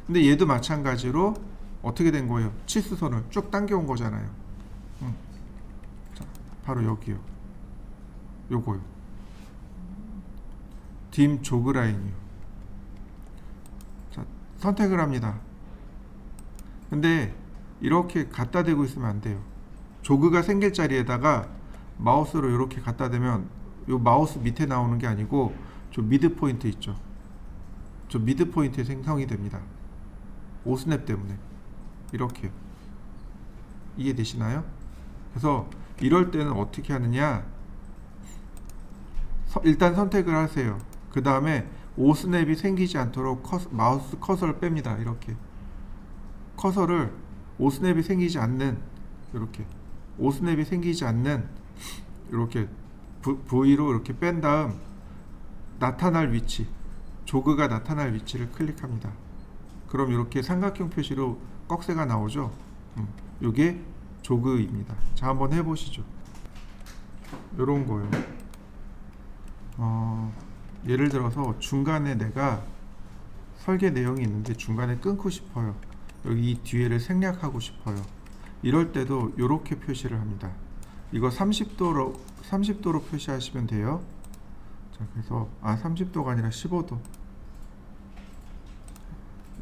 근데 얘도 마찬가지로 어떻게 된 거예요? 치수선을 쭉 당겨온 거잖아요. 자, 바로 여기요. 요거요. 딤 조그 라인이요. 자, 선택을 합니다. 근데 이렇게 갖다 대고 있으면 안 돼요. 조그가 생길 자리에다가 마우스로 이렇게 갖다 대면 요 마우스 밑에 나오는 게 아니고 저 미드 포인트 있죠. 저 미드 포인트에 생성이 됩니다. 오스냅 때문에 이렇게요. 이해되시나요? 그래서 이럴 때는 어떻게 하느냐, 일단 선택을 하세요. 그 다음에 오스냅이 생기지 않도록 마우스 커서를 뺍니다. 이렇게 커서를 오스냅이 생기지 않는, 이렇게 오스냅이 생기지 않는 이렇게 V로 이렇게 뺀 다음 나타날 위치, 조그가 나타날 위치를 클릭합니다. 그럼 이렇게 삼각형 표시로 꺽쇠가 나오죠. 요게 조그입니다. 자, 한번 해보시죠. 요런 거요. 예를 들어서 중간에 내가 설계 내용이 있는데 중간에 끊고 싶어요. 여기 이 뒤에를 생략하고 싶어요. 이럴 때도 이렇게 표시를 합니다. 이거 30도로 표시하시면 돼요. 자, 그래서 30도가 아니라 15도.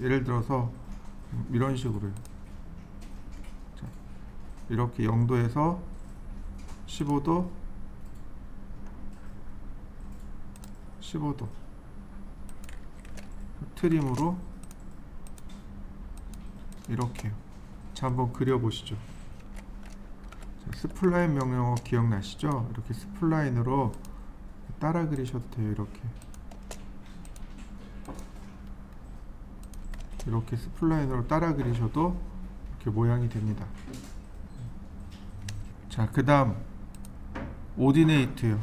예를 들어서 이런 식으로요. 자, 이렇게 0도에서 15도, 15도 트림으로 이렇게요. 자, 한번 그려보시죠. 자, 스플라인 명령어 기억나시죠? 이렇게 스플라인으로 따라 그리셔도 돼요. 이렇게 스플라인으로 따라 그리셔도 이렇게 모양이 됩니다. 자, 그 다음 오디네이트요.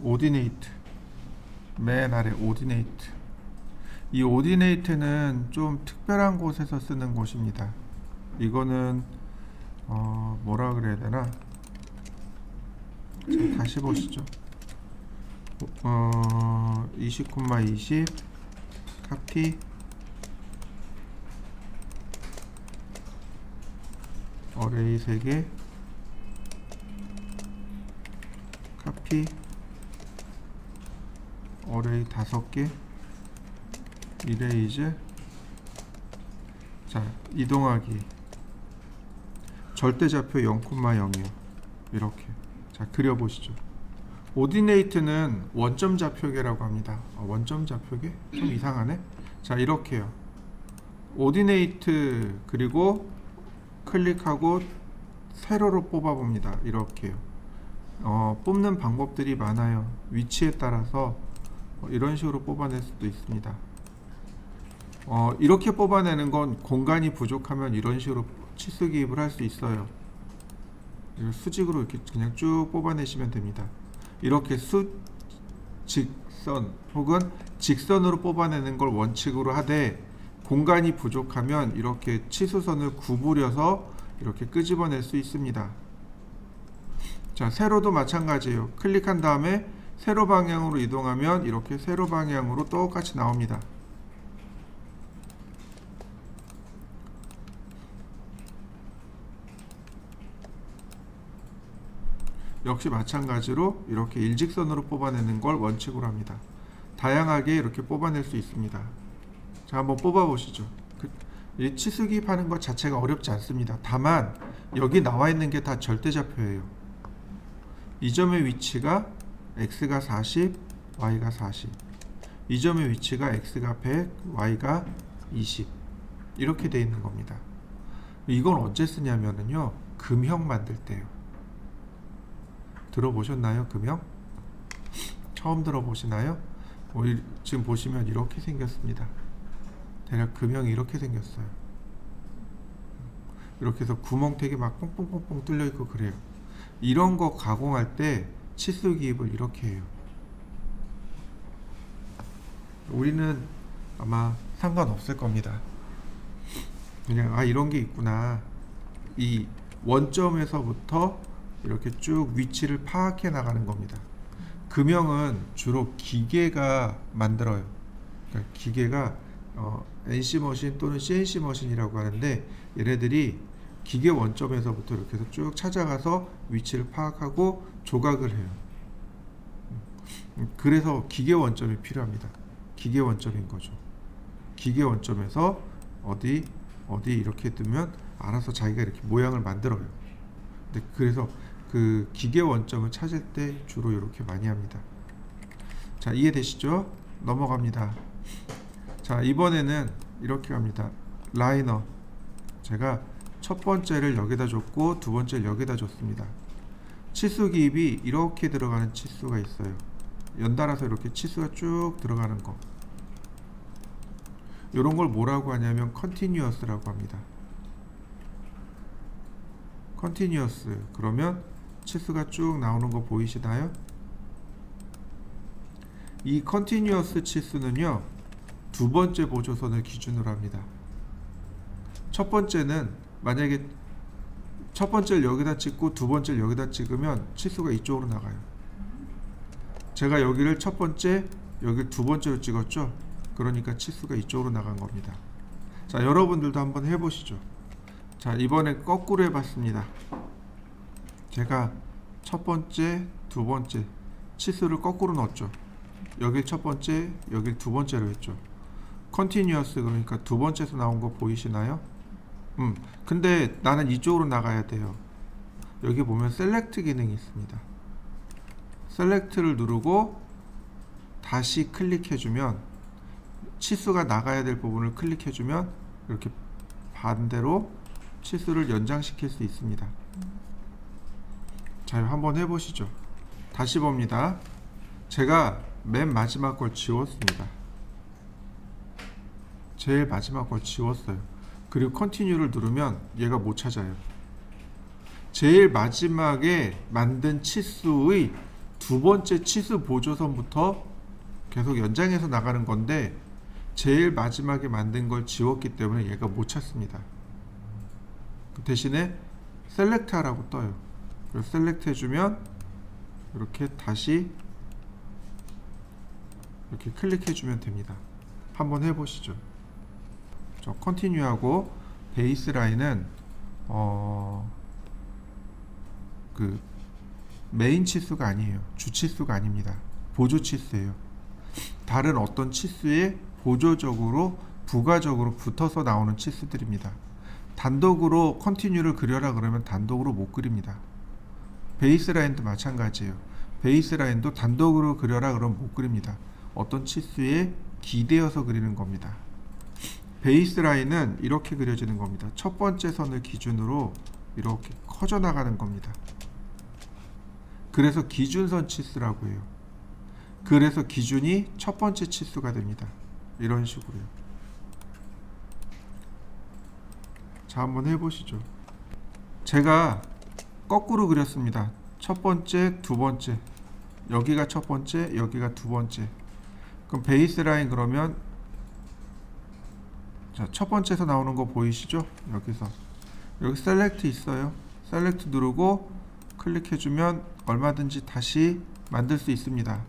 오디네이트, 맨 아래 오디네이트. 이 오디네이트는 좀 특별한 곳에서 쓰는 곳입니다. 이거는 뭐라 그래야 되나? 자, 다시 보시죠. 20,20 카피 어레이 3개 카피 어레이 5개 이레이즈. 자, 이동하기 절대좌표 0,0이요. 이렇게. 자, 그려보시죠. 오디네이트는 원점 좌표계라고 합니다. 원점 좌표계? 좀 이상하네. 자, 이렇게요. 오디네이트 그리고 클릭하고 세로로 뽑아봅니다. 이렇게요. 뽑는 방법들이 많아요. 위치에 따라서 이런 식으로 뽑아낼 수도 있습니다. 이렇게 뽑아내는 건 공간이 부족하면 이런 식으로 치수 기입을 할 수 있어요. 수직으로 이렇게 그냥 쭉 뽑아내시면 됩니다. 이렇게 직선 혹은 직선으로 뽑아내는 걸 원칙으로 하되 공간이 부족하면 이렇게 치수선을 구부려서 이렇게 끄집어낼 수 있습니다. 자, 세로도 마찬가지예요. 클릭한 다음에 세로 방향으로 이동하면 이렇게 세로 방향으로 똑같이 나옵니다. 역시 마찬가지로 이렇게 일직선으로 뽑아내는 걸 원칙으로 합니다. 다양하게 이렇게 뽑아낼 수 있습니다. 자, 한번 뽑아 보시죠. 이 치수 기입하는 것 자체가 어렵지 않습니다. 다만 여기 나와 있는 게 다 절대좌표예요. 이 점의 위치가 x가 40, y가 40. 이 점의 위치가 x가 100, y가 20. 이렇게 되어 있는 겁니다. 이건 언제 쓰냐면요, 금형 만들 때요. 들어보셨나요? 금형? 처음 들어보시나요? 지금 보시면 이렇게 생겼습니다. 대략 금형이 이렇게 생겼어요. 이렇게 해서 구멍택이 막 뽕뽕뽕뽕 뚫려 있고 그래요. 이런 거 가공할 때 치수 기입을 이렇게 해요. 우리는 아마 상관없을 겁니다. 그냥 이런 게 있구나, 이 원점에서부터 이렇게 쭉 위치를 파악해 나가는 겁니다. 금형은 주로 기계가 만들어요. 그러니까 기계가 NC 머신 또는 CNC 머신이라고 하는데, 얘네들이 기계 원점에서부터 이렇게 해서 쭉 찾아가서 위치를 파악하고 조각을 해요. 그래서 기계 원점이 필요합니다. 기계 원점인 거죠. 기계 원점에서 어디 이렇게 두면 알아서 자기가 이렇게 모양을 만들어요. 근데 그래서 그 기계 원점을 찾을 때 주로 이렇게 많이 합니다. 자, 이해되시죠? 넘어갑니다. 자, 이번에는 이렇게 갑니다. 라이너. 제가 첫 번째를 여기다 줬고 두 번째를 여기다 줬습니다. 치수 기입이 이렇게 들어가는 치수가 있어요. 연달아서 이렇게 치수가 쭉 들어가는 거. 이런 걸 뭐라고 하냐면 컨티뉴어스라고 합니다. 컨티뉴어스. 그러면 치수가 쭉 나오는 거 보이시나요? 이 컨티뉴어스 치수는요, 두 번째 보조선을 기준으로 합니다. 첫 번째는 만약에 첫 번째를 여기다 찍고 두 번째를 여기다 찍으면 치수가 이쪽으로 나가요. 제가 여기를 첫 번째, 여기를 두 번째로 찍었죠? 그러니까 치수가 이쪽으로 나간 겁니다. 자, 여러분들도 한번 해보시죠. 자, 이번에 거꾸로 해봤습니다. 제가 첫 번째, 두 번째 치수를 거꾸로 넣었죠. 여길 첫 번째, 여길 두 번째로 했죠. 컨티뉴어스, 그러니까 두 번째에서 나온 거 보이시나요? 근데 나는 이쪽으로 나가야 돼요. 여기 보면 셀렉트 기능이 있습니다. 셀렉트를 누르고 다시 클릭해주면, 치수가 나가야 될 부분을 클릭해주면 이렇게 반대로 치수를 연장시킬 수 있습니다. 자, 한번 해보시죠. 다시 봅니다. 제가 맨 마지막 걸 지웠습니다. 제일 마지막 걸 지웠어요. 그리고 컨티뉴를 누르면 얘가 못 찾아요. 제일 마지막에 만든 치수의 두 번째 치수 보조선부터 계속 연장해서 나가는 건데, 제일 마지막에 만든 걸 지웠기 때문에 얘가 못 찾습니다. 대신에 셀렉트 하라고 떠요. 그래서 셀렉트 해주면 이렇게 다시 이렇게 클릭해주면 됩니다. 한번 해보시죠. 저 컨티뉴하고 베이스 라인은 그 메인 치수가 아니에요. 주 치수가 아닙니다. 보조 치수예요. 다른 어떤 치수에 보조적으로 부가적으로 붙어서 나오는 치수들입니다. 단독으로 컨티뉴를 그려라 그러면 단독으로 못 그립니다. 베이스 라인도 마찬가지예요. 베이스 라인도 단독으로 그려라 그러면 못 그립니다. 어떤 치수에 기대어서 그리는 겁니다. 베이스 라인은 이렇게 그려지는 겁니다. 첫 번째 선을 기준으로 이렇게 커져 나가는 겁니다. 그래서 기준선 치수라고 해요. 그래서 기준이 첫 번째 치수가 됩니다. 이런 식으로요. 자, 한번 해보시죠. 제가 거꾸로 그렸습니다. 첫 번째, 두 번째. 여기가 첫 번째, 여기가 두 번째. 그럼 베이스 라인 그러면, 자, 첫 번째에서 나오는 거 보이시죠? 여기서. 여기 셀렉트 있어요. 셀렉트 누르고 클릭해주면 얼마든지 다시 만들 수 있습니다.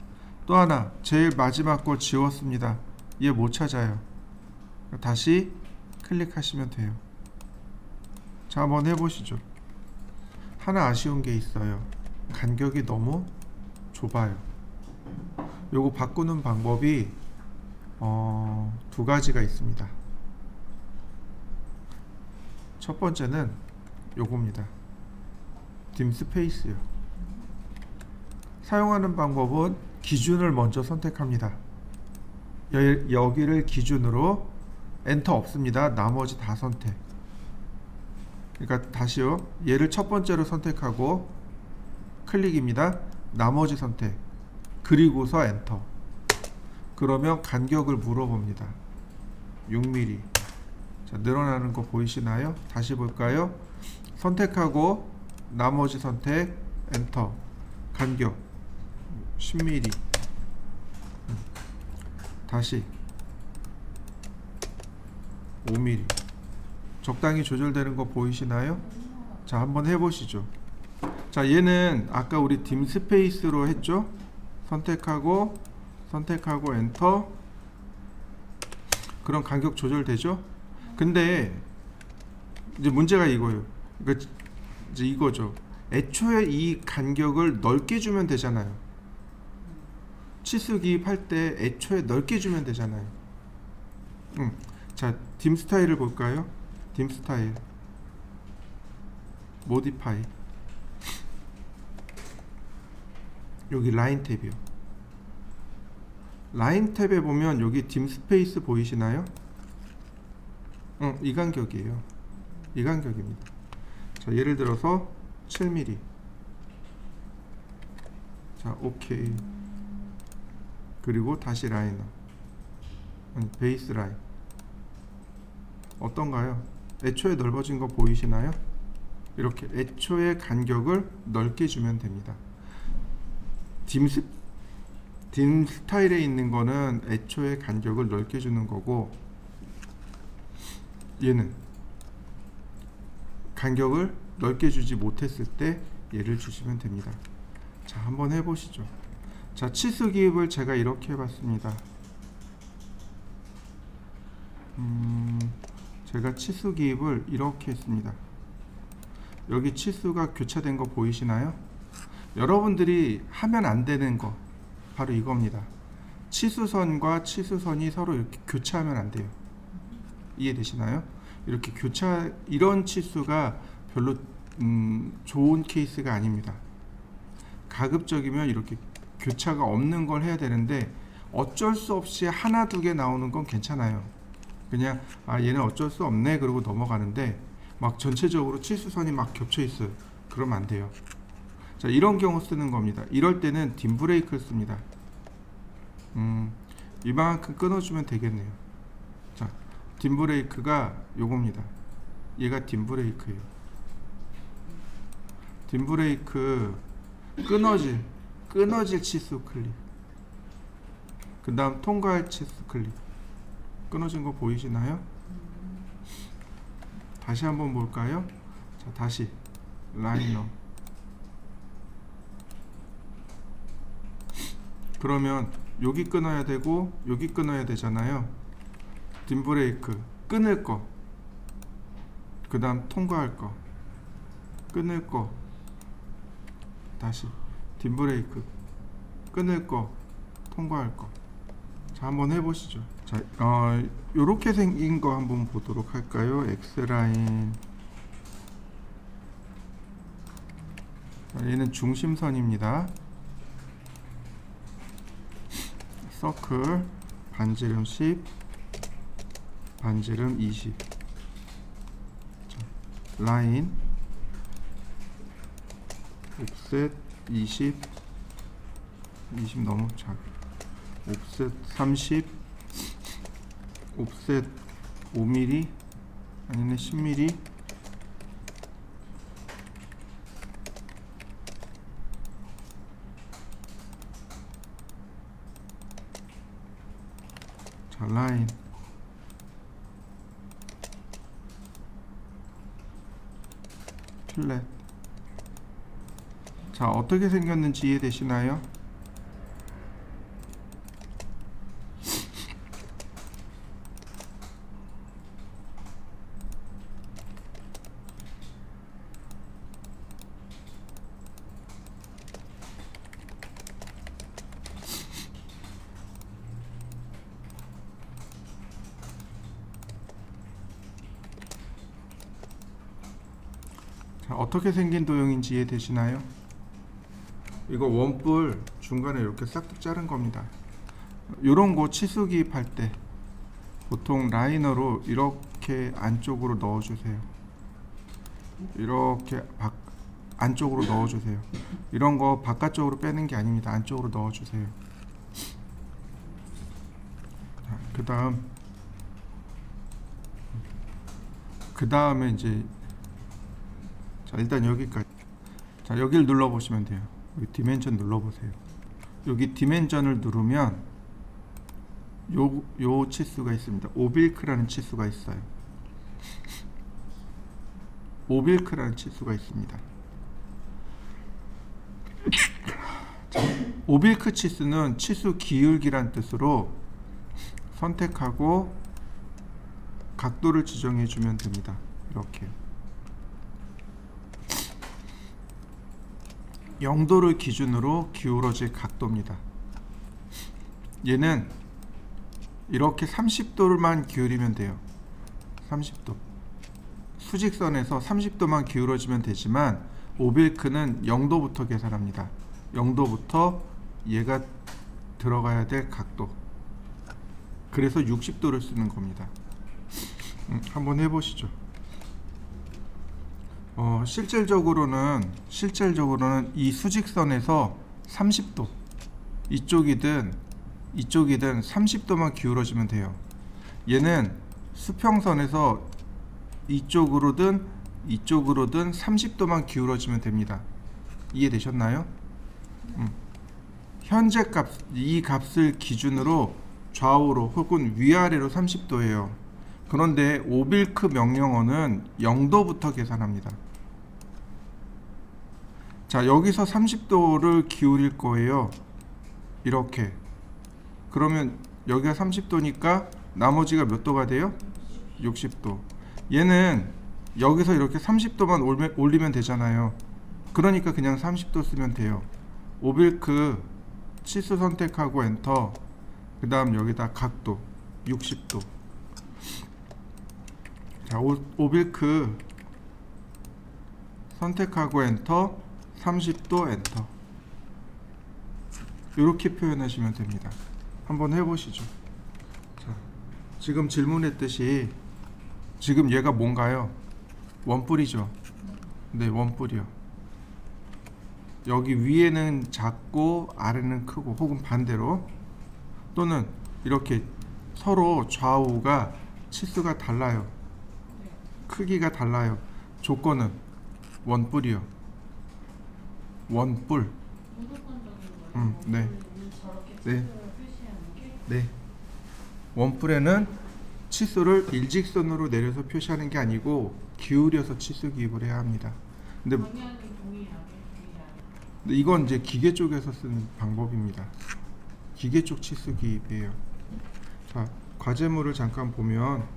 또 하나, 제일 마지막 걸 지웠습니다. 얘 못 찾아요. 다시 클릭하시면 돼요. 자, 한번 해보시죠. 하나 아쉬운 게 있어요. 간격이 너무 좁아요. 요거 바꾸는 방법이 두 가지가 있습니다. 첫 번째는 요겁니다. dim 스페이스요. 사용하는 방법은 기준을 먼저 선택합니다. 여기를 기준으로 엔터 없습니다. 나머지 다 선택. 그러니까 다시요. 얘를 첫 번째로 선택하고 클릭입니다. 나머지 선택. 그리고서 엔터. 그러면 간격을 물어봅니다. 6mm. 자, 늘어나는 거 보이시나요? 다시 볼까요? 선택하고 나머지 선택 엔터. 간격 10mm. 다시 5mm. 적당히 조절되는 거 보이시나요? 자, 한번 해보시죠. 자, 얘는 아까 우리 dim 스페이스로 했죠? 선택하고 엔터. 그럼 간격 조절되죠? 근데 이제 문제가 이거예요. 그러니까 이제 이거죠. 애초에 이 간격을 넓게 주면 되잖아요. 치수 기입할 때 애초에 넓게 주면 되잖아요. 자, dim 스타일을 볼까요? dim 스타일 모디파이. 여기 라인 탭이요. 라인 탭에 보면 여기 dim 스페이스 보이시나요? 이 간격이에요. 이 간격입니다. 자, 예를 들어서 7mm. 자, 오케이. 그리고 다시 라이너. 베이스 라인. 어떤가요? 애초에 넓어진 거 보이시나요? 이렇게 애초에 간격을 넓게 주면 됩니다. dim 스타일에 있는 거는 애초에 간격을 넓게 주는 거고, 얘는 간격을 넓게 주지 못했을 때 얘를 주시면 됩니다. 자, 한번 해보시죠. 자, 치수 기입을 제가 이렇게 해봤습니다. 제가 치수 기입을 이렇게 했습니다. 여기 치수가 교차된 거 보이시나요? 여러분들이 하면 안 되는 거 바로 이겁니다. 치수선과 치수선이 서로 이렇게 교차하면 안 돼요. 이해되시나요? 이렇게 이런 치수가 별로 좋은 케이스가 아닙니다. 가급적이면 이렇게 교차가 없는 걸 해야 되는데, 어쩔 수 없이 하나 두 개 나오는 건 괜찮아요. 그냥 얘는 어쩔 수 없네 그러고 넘어가는데, 막 전체적으로 치수선이 막 겹쳐 있어요. 그러면 안 돼요. 자, 이런 경우 쓰는 겁니다. 이럴 때는 dim 브레이크를 씁니다. 이만큼 끊어주면 되겠네요. 자, dim 브레이크가 요겁니다. 얘가 dim 브레이크예요. dim 브레이크 끊어질 치수 클릭. 그 다음 통과할 치수 클릭. 끊어진 거 보이시나요? 다시 한번 볼까요? 자, 다시 라이너. 그러면 여기 끊어야 되고 여기 끊어야 되잖아요. dim 브레이크 끊을 거, 그 다음 통과할 거, 끊을 거, 다시 dim 브레이크 끊을 거, 통과할 거. 자, 한번 해보시죠. 자, 요렇게 생긴 거 한번 보도록 할까요? X라인. 자, 얘는 중심선입니다. 서클, 반지름 10, 반지름 20. 자, 라인, 옵셋 20 너무 작아. 옵셋 30, 옵셋 5mm, 아니네 10mm. 자, 라인, 플랫. 자, 어떻게 생겼는지 이해되시나요? 자, 어떻게 생긴 도형인지 이해되시나요? 이거 원뿔 중간에 이렇게 싹둑 자른 겁니다. 요런 거 치수 기입할 때 보통 라이너로 이렇게 안쪽으로 넣어주세요. 이렇게 안쪽으로 넣어주세요. 이런 거 바깥쪽으로 빼는 게 아닙니다. 안쪽으로 넣어주세요. 그 다음 그 다음에 이제 자 일단 여기까지. 자 여기를 눌러보시면 돼요. 여기 디멘전 눌러보세요. 여기 디멘전을 누르면 요 치수가 있습니다. 오빌크라는 치수가 있어요. 오빌크라는 치수가 있습니다. 자, 오빌크 치수는 치수 기울기란 뜻으로 선택하고 각도를 지정해 주면 됩니다. 이렇게 0도를 기준으로 기울어질 각도입니다. 얘는 이렇게 30도만 기울이면 돼요. 30도. 수직선에서 30도만 기울어지면 되지만 오빌크는 0도부터 계산합니다. 0도부터 얘가 들어가야 될 각도. 그래서 60도를 쓰는 겁니다. 한번 해보시죠. 실질적으로는 이 수직선에서 30도, 이쪽이든 30도만 기울어지면 돼요. 얘는 수평선에서 이쪽으로든 30도만 기울어지면 됩니다. 이해되셨나요? 현재 값, 이 값을 기준으로 좌우로 혹은 위아래로 30도예요. 그런데 오빌크 명령어는 0도부터 계산합니다. 자, 여기서 30도를 기울일 거예요. 이렇게. 그러면 여기가 30도니까 나머지가 몇 도가 돼요? 60도. 얘는 여기서 이렇게 30도만 올리면 되잖아요. 그러니까 그냥 30도 쓰면 돼요. 오빌크 치수 선택하고 엔터. 그 다음 여기다 각도 60도. 자, 오빌크 선택하고 엔터, 30도 엔터. 이렇게 표현하시면 됩니다. 한번 해보시죠. 자, 지금 질문했듯이 지금 얘가 뭔가요? 원뿔이죠. 네, 원뿔이요. 여기 위에는 작고 아래는 크고, 혹은 반대로, 또는 이렇게 서로 좌우가 치수가 달라요. 크기가 달라요. 조건은 원뿔이요. 원뿔. 네. 네. 네. 원뿔에는 치수를 일직선으로 내려서 표시하는 게 아니고 기울여서 치수 기입을 해야 합니다. 근데 이건 이제 기계 쪽에서 쓰는 방법입니다. 기계 쪽 치수 기입이에요. 자, 과제물을 잠깐 보면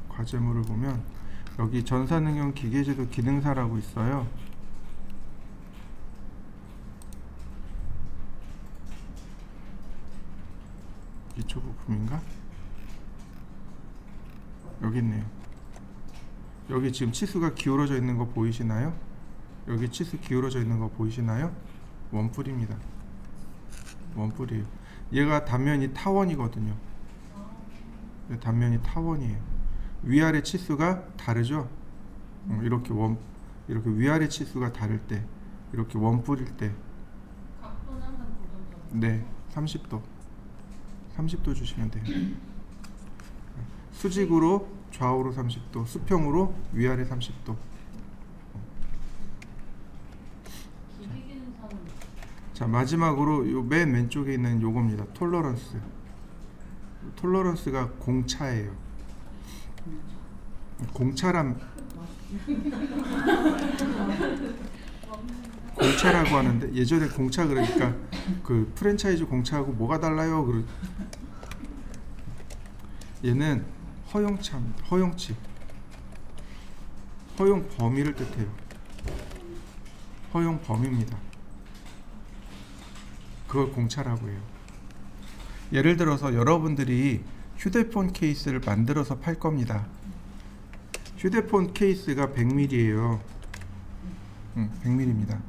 과제물을 보면 여기 전산응용 기계제도 기능사라고 있어요. 기초 부품인가? 여기 있네요. 여기 지금 치수가 기울어져 있는 거 보이시나요? 여기 치수 기울어져 있는 거 보이시나요? 원뿔입니다. 원뿔이에요. 얘가 단면이 타원이거든요. 단면이 타원이에요. 위아래 치수가 다르죠? 이렇게 위아래 치수가 다를 때, 이렇게 원뿔일 때, 각도는 항상 고정적. 네, 30도 주시면 돼요. 수직으로 좌우로 30도, 수평으로 위아래 30도. 자, 마지막으로 요 맨 왼쪽에 있는 요겁니다. 톨러런스. 톨러런스가 공차예요. 공차라고 하는데, 예전에 공차 그러니까 그 프랜차이즈 공차하고 뭐가 달라요? 얘는 허용차입니다. 허용치. 허용 범위를 뜻해요. 허용 범위입니다. 그걸 공차라고 해요. 예를 들어서 여러분들이 휴대폰 케이스를 만들어서 팔 겁니다. 휴대폰 케이스가 100mm예요. 100mm입니다.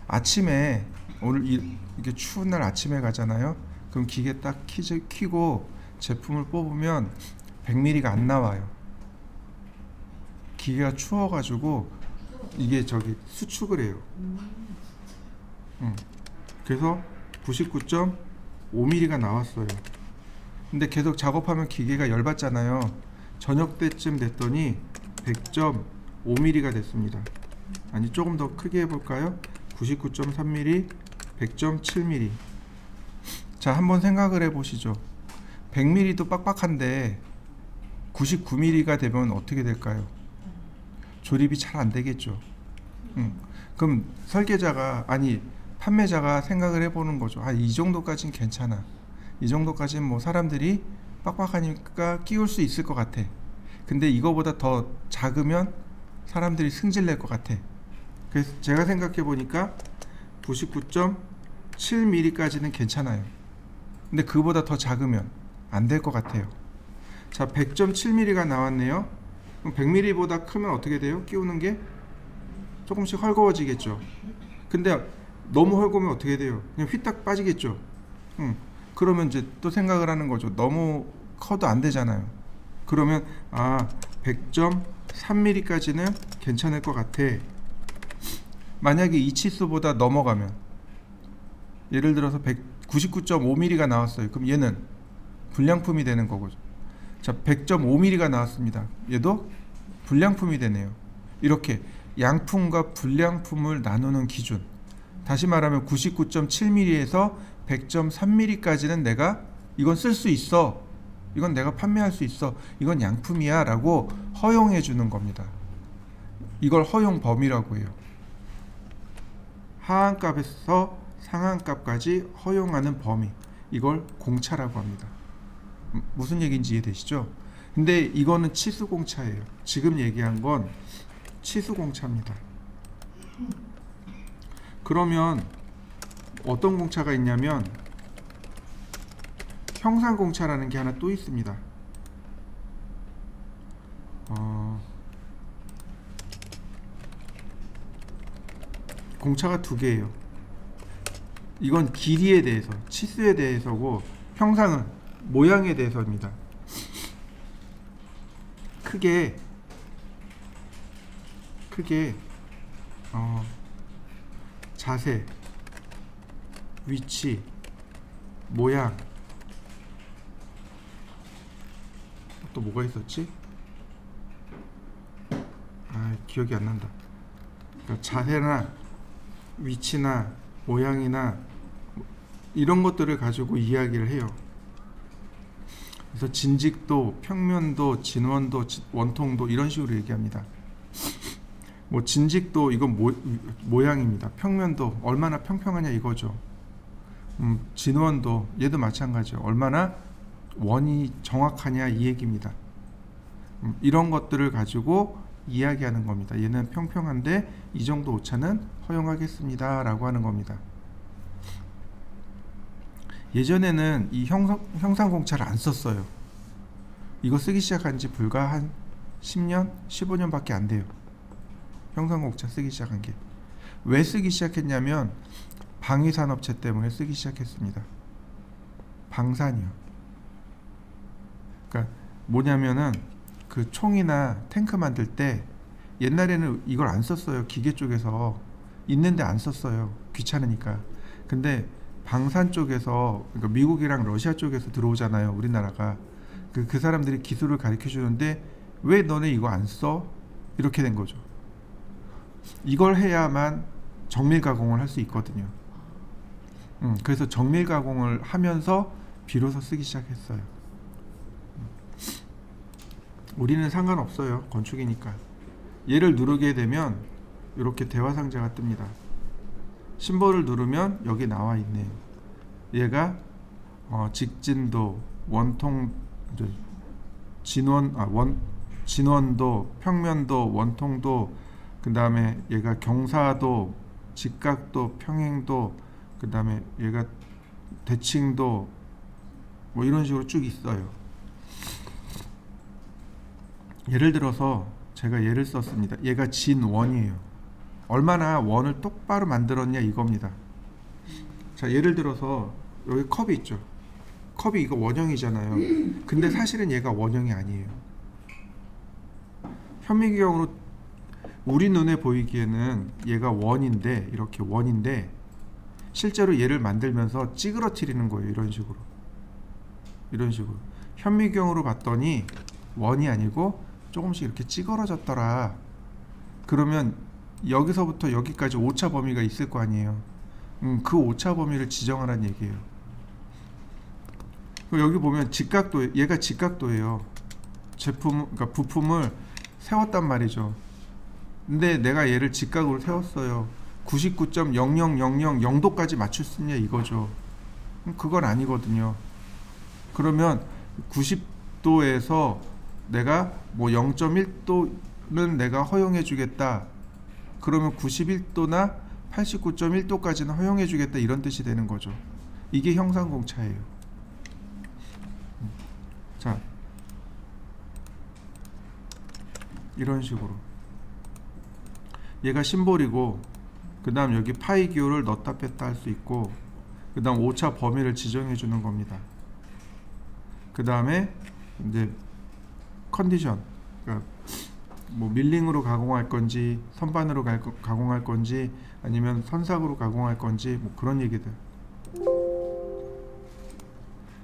아침에 오늘 이렇게 추운 날 아침에 가잖아요. 그럼 기계 딱 켜고 제품을 뽑으면 100mm가 안 나와요. 기계가 추워가지고 이게 수축을 해요. 그래서 99.5mm가 나왔어요. 근데 계속 작업하면 기계가 열받잖아요. 저녁 때쯤 됐더니 100.5mm가 됐습니다. 아니 조금 더 크게 해볼까요? 99.3mm, 100.7mm. 자, 한번 생각을 해보시죠. 100mm도 빡빡한데 99mm가 되면 어떻게 될까요? 조립이 잘 안 되겠죠. 그럼 설계자가, 아니 판매자가 생각을 해보는 거죠. 아, 이 정도까지는 괜찮아. 이 정도까지는 뭐 사람들이 빡빡하니까 끼울 수 있을 것 같아. 근데 이거보다 더 작으면 사람들이 승질낼 것 같아. 그래서 제가 생각해 보니까 99.7mm까지는 괜찮아요. 근데 그보다 더 작으면 안 될 것 같아요. 자, 100.7mm가 나왔네요. 그럼 100mm보다 크면 어떻게 돼요? 끼우는 게 조금씩 헐거워지겠죠. 근데 너무 헐거우면 어떻게 돼요? 그냥 휘딱 빠지겠죠. 그러면 이제 또 생각을 하는 거죠. 너무 커도 안 되잖아요. 그러면 100.3mm까지는 괜찮을 것 같아. 만약에 이 치수보다 넘어가면, 예를 들어서 99.5mm가 나왔어요. 그럼 얘는 불량품이 되는 거고. 자, 100.5mm가 나왔습니다. 얘도 불량품이 되네요. 이렇게 양품과 불량품을 나누는 기준. 다시 말하면 99.7mm에서 100.3mm까지는 내가 이건 쓸 수 있어, 이건 내가 판매할 수 있어, 이건 양품이야 라고 허용해 주는 겁니다. 이걸 허용 범위라고 해요. 하한값에서 상한값까지 허용하는 범위, 이걸 공차라고 합니다. 무슨 얘기인지 이해되시죠? 근데 이거는 치수공차예요. 지금 얘기한 건 치수공차입니다. 그러면 어떤 공차가 있냐면 형상공차라는 게 하나 또 있습니다. 공차가 두 개예요. 이건 길이에 대해서, 치수에 대해서고, 형상은 모양에 대해서입니다. 크게 자세, 위치, 모양, 또 뭐가 있었지? 기억이 안 난다. 그러니까 자세나 위치나 모양이나 이런 것들을 가지고 이야기를 해요. 그래서 진직도, 평면도, 진원도, 원통도 이런 식으로 얘기합니다. 뭐 진직도 이건 모양입니다. 평면도 얼마나 평평하냐 이거죠. 진원도 얘도 마찬가지예요. 얼마나 원이 정확하냐 이 얘기입니다. 이런 것들을 가지고 이야기하는 겁니다. 얘는 평평한데 이 정도 오차는 허용하겠습니다 라고 하는 겁니다. 예전에는 이 형상공차를 안 썼어요. 이거 쓰기 시작한 지 불과 한 10년, 15년 밖에 안 돼요. 형상공차 쓰기 시작한 게. 왜 쓰기 시작했냐면 방위산업체 때문에 쓰기 시작했습니다. 방산이요. 그러니까 뭐냐면은 그 총이나 탱크 만들 때 옛날에는 이걸 안 썼어요. 기계 쪽에서 있는데 안 썼어요. 귀찮으니까. 근데 방산 쪽에서, 그러니까 미국이랑 러시아 쪽에서 들어오잖아요. 우리나라가. 그 사람들이 기술을 가르쳐 주는데 왜 너네 이거 안 써? 이렇게 된 거죠. 이걸 해야만 정밀 가공을 할 수 있거든요. 그래서 정밀 가공을 하면서 비로소 쓰기 시작했어요. 우리는 상관없어요. 건축이니까. 얘를 누르게 되면 이렇게 대화 상자가 뜹니다. 심볼을 누르면 여기 나와 있네요. 얘가 직진도, 원통, 진원도, 평면도, 원통도, 그 다음에 얘가 경사도, 직각도, 평행도, 그 다음에 얘가 대칭도, 뭐 이런 식으로 쭉 있어요. 예를 들어서 제가 예를 썼습니다. 얘가 진원이에요. 얼마나 원을 똑바로 만들었냐 이겁니다. 자, 예를 들어서 여기 컵이 있죠. 컵이 이거 원형이잖아요. 근데 사실은 얘가 원형이 아니에요. 현미경으로 우리 눈에 보이기에는 얘가 원인데, 이렇게 원인데 실제로 얘를 만들면서 찌그러뜨리는 거예요. 이런 식으로. 이런 식으로. 현미경으로 봤더니 원이 아니고 조금씩 이렇게 찌그러졌더라. 그러면 여기서부터 여기까지 오차 범위가 있을 거 아니에요. 그 오차 범위를 지정하라는 얘기예요. 여기 보면 직각도, 얘가 직각도예요. 그러니까 부품을 세웠단 말이죠. 근데 내가 얘를 직각으로 세웠어요. 99.00000도까지 맞출 수 있냐 이거죠. 그건 아니거든요. 그러면 90도에서 내가 뭐 0.1도는 내가 허용해 주겠다. 그러면 91도나 89.1도까지는 허용해 주겠다, 이런 뜻이 되는 거죠. 이게 형상공차예요. 자, 이런 식으로 얘가 심볼이고, 그 다음 여기 파이 기호를 넣었다 뺐다 할 수 있고, 그 다음 오차 범위를 지정해 주는 겁니다. 그 다음에 이제 컨디션, 그러니까 뭐 밀링으로 가공할 건지 선반으로 가공할 건지 아니면 선삭으로 가공할 건지 뭐 그런 얘기들.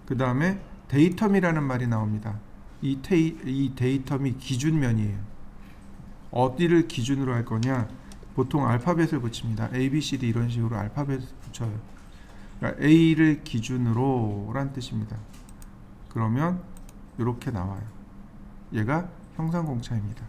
그 다음에 데이텀이라는 말이 나옵니다. 이 데이텀이 기준면이에요. 어디를 기준으로 할 거냐, 보통 알파벳을 붙입니다. A, B, C, D 이런 식으로 알파벳을 붙여요. 그러니까 A를 기준으로 란 뜻입니다. 그러면 이렇게 나와요. 얘가 형상공차입니다.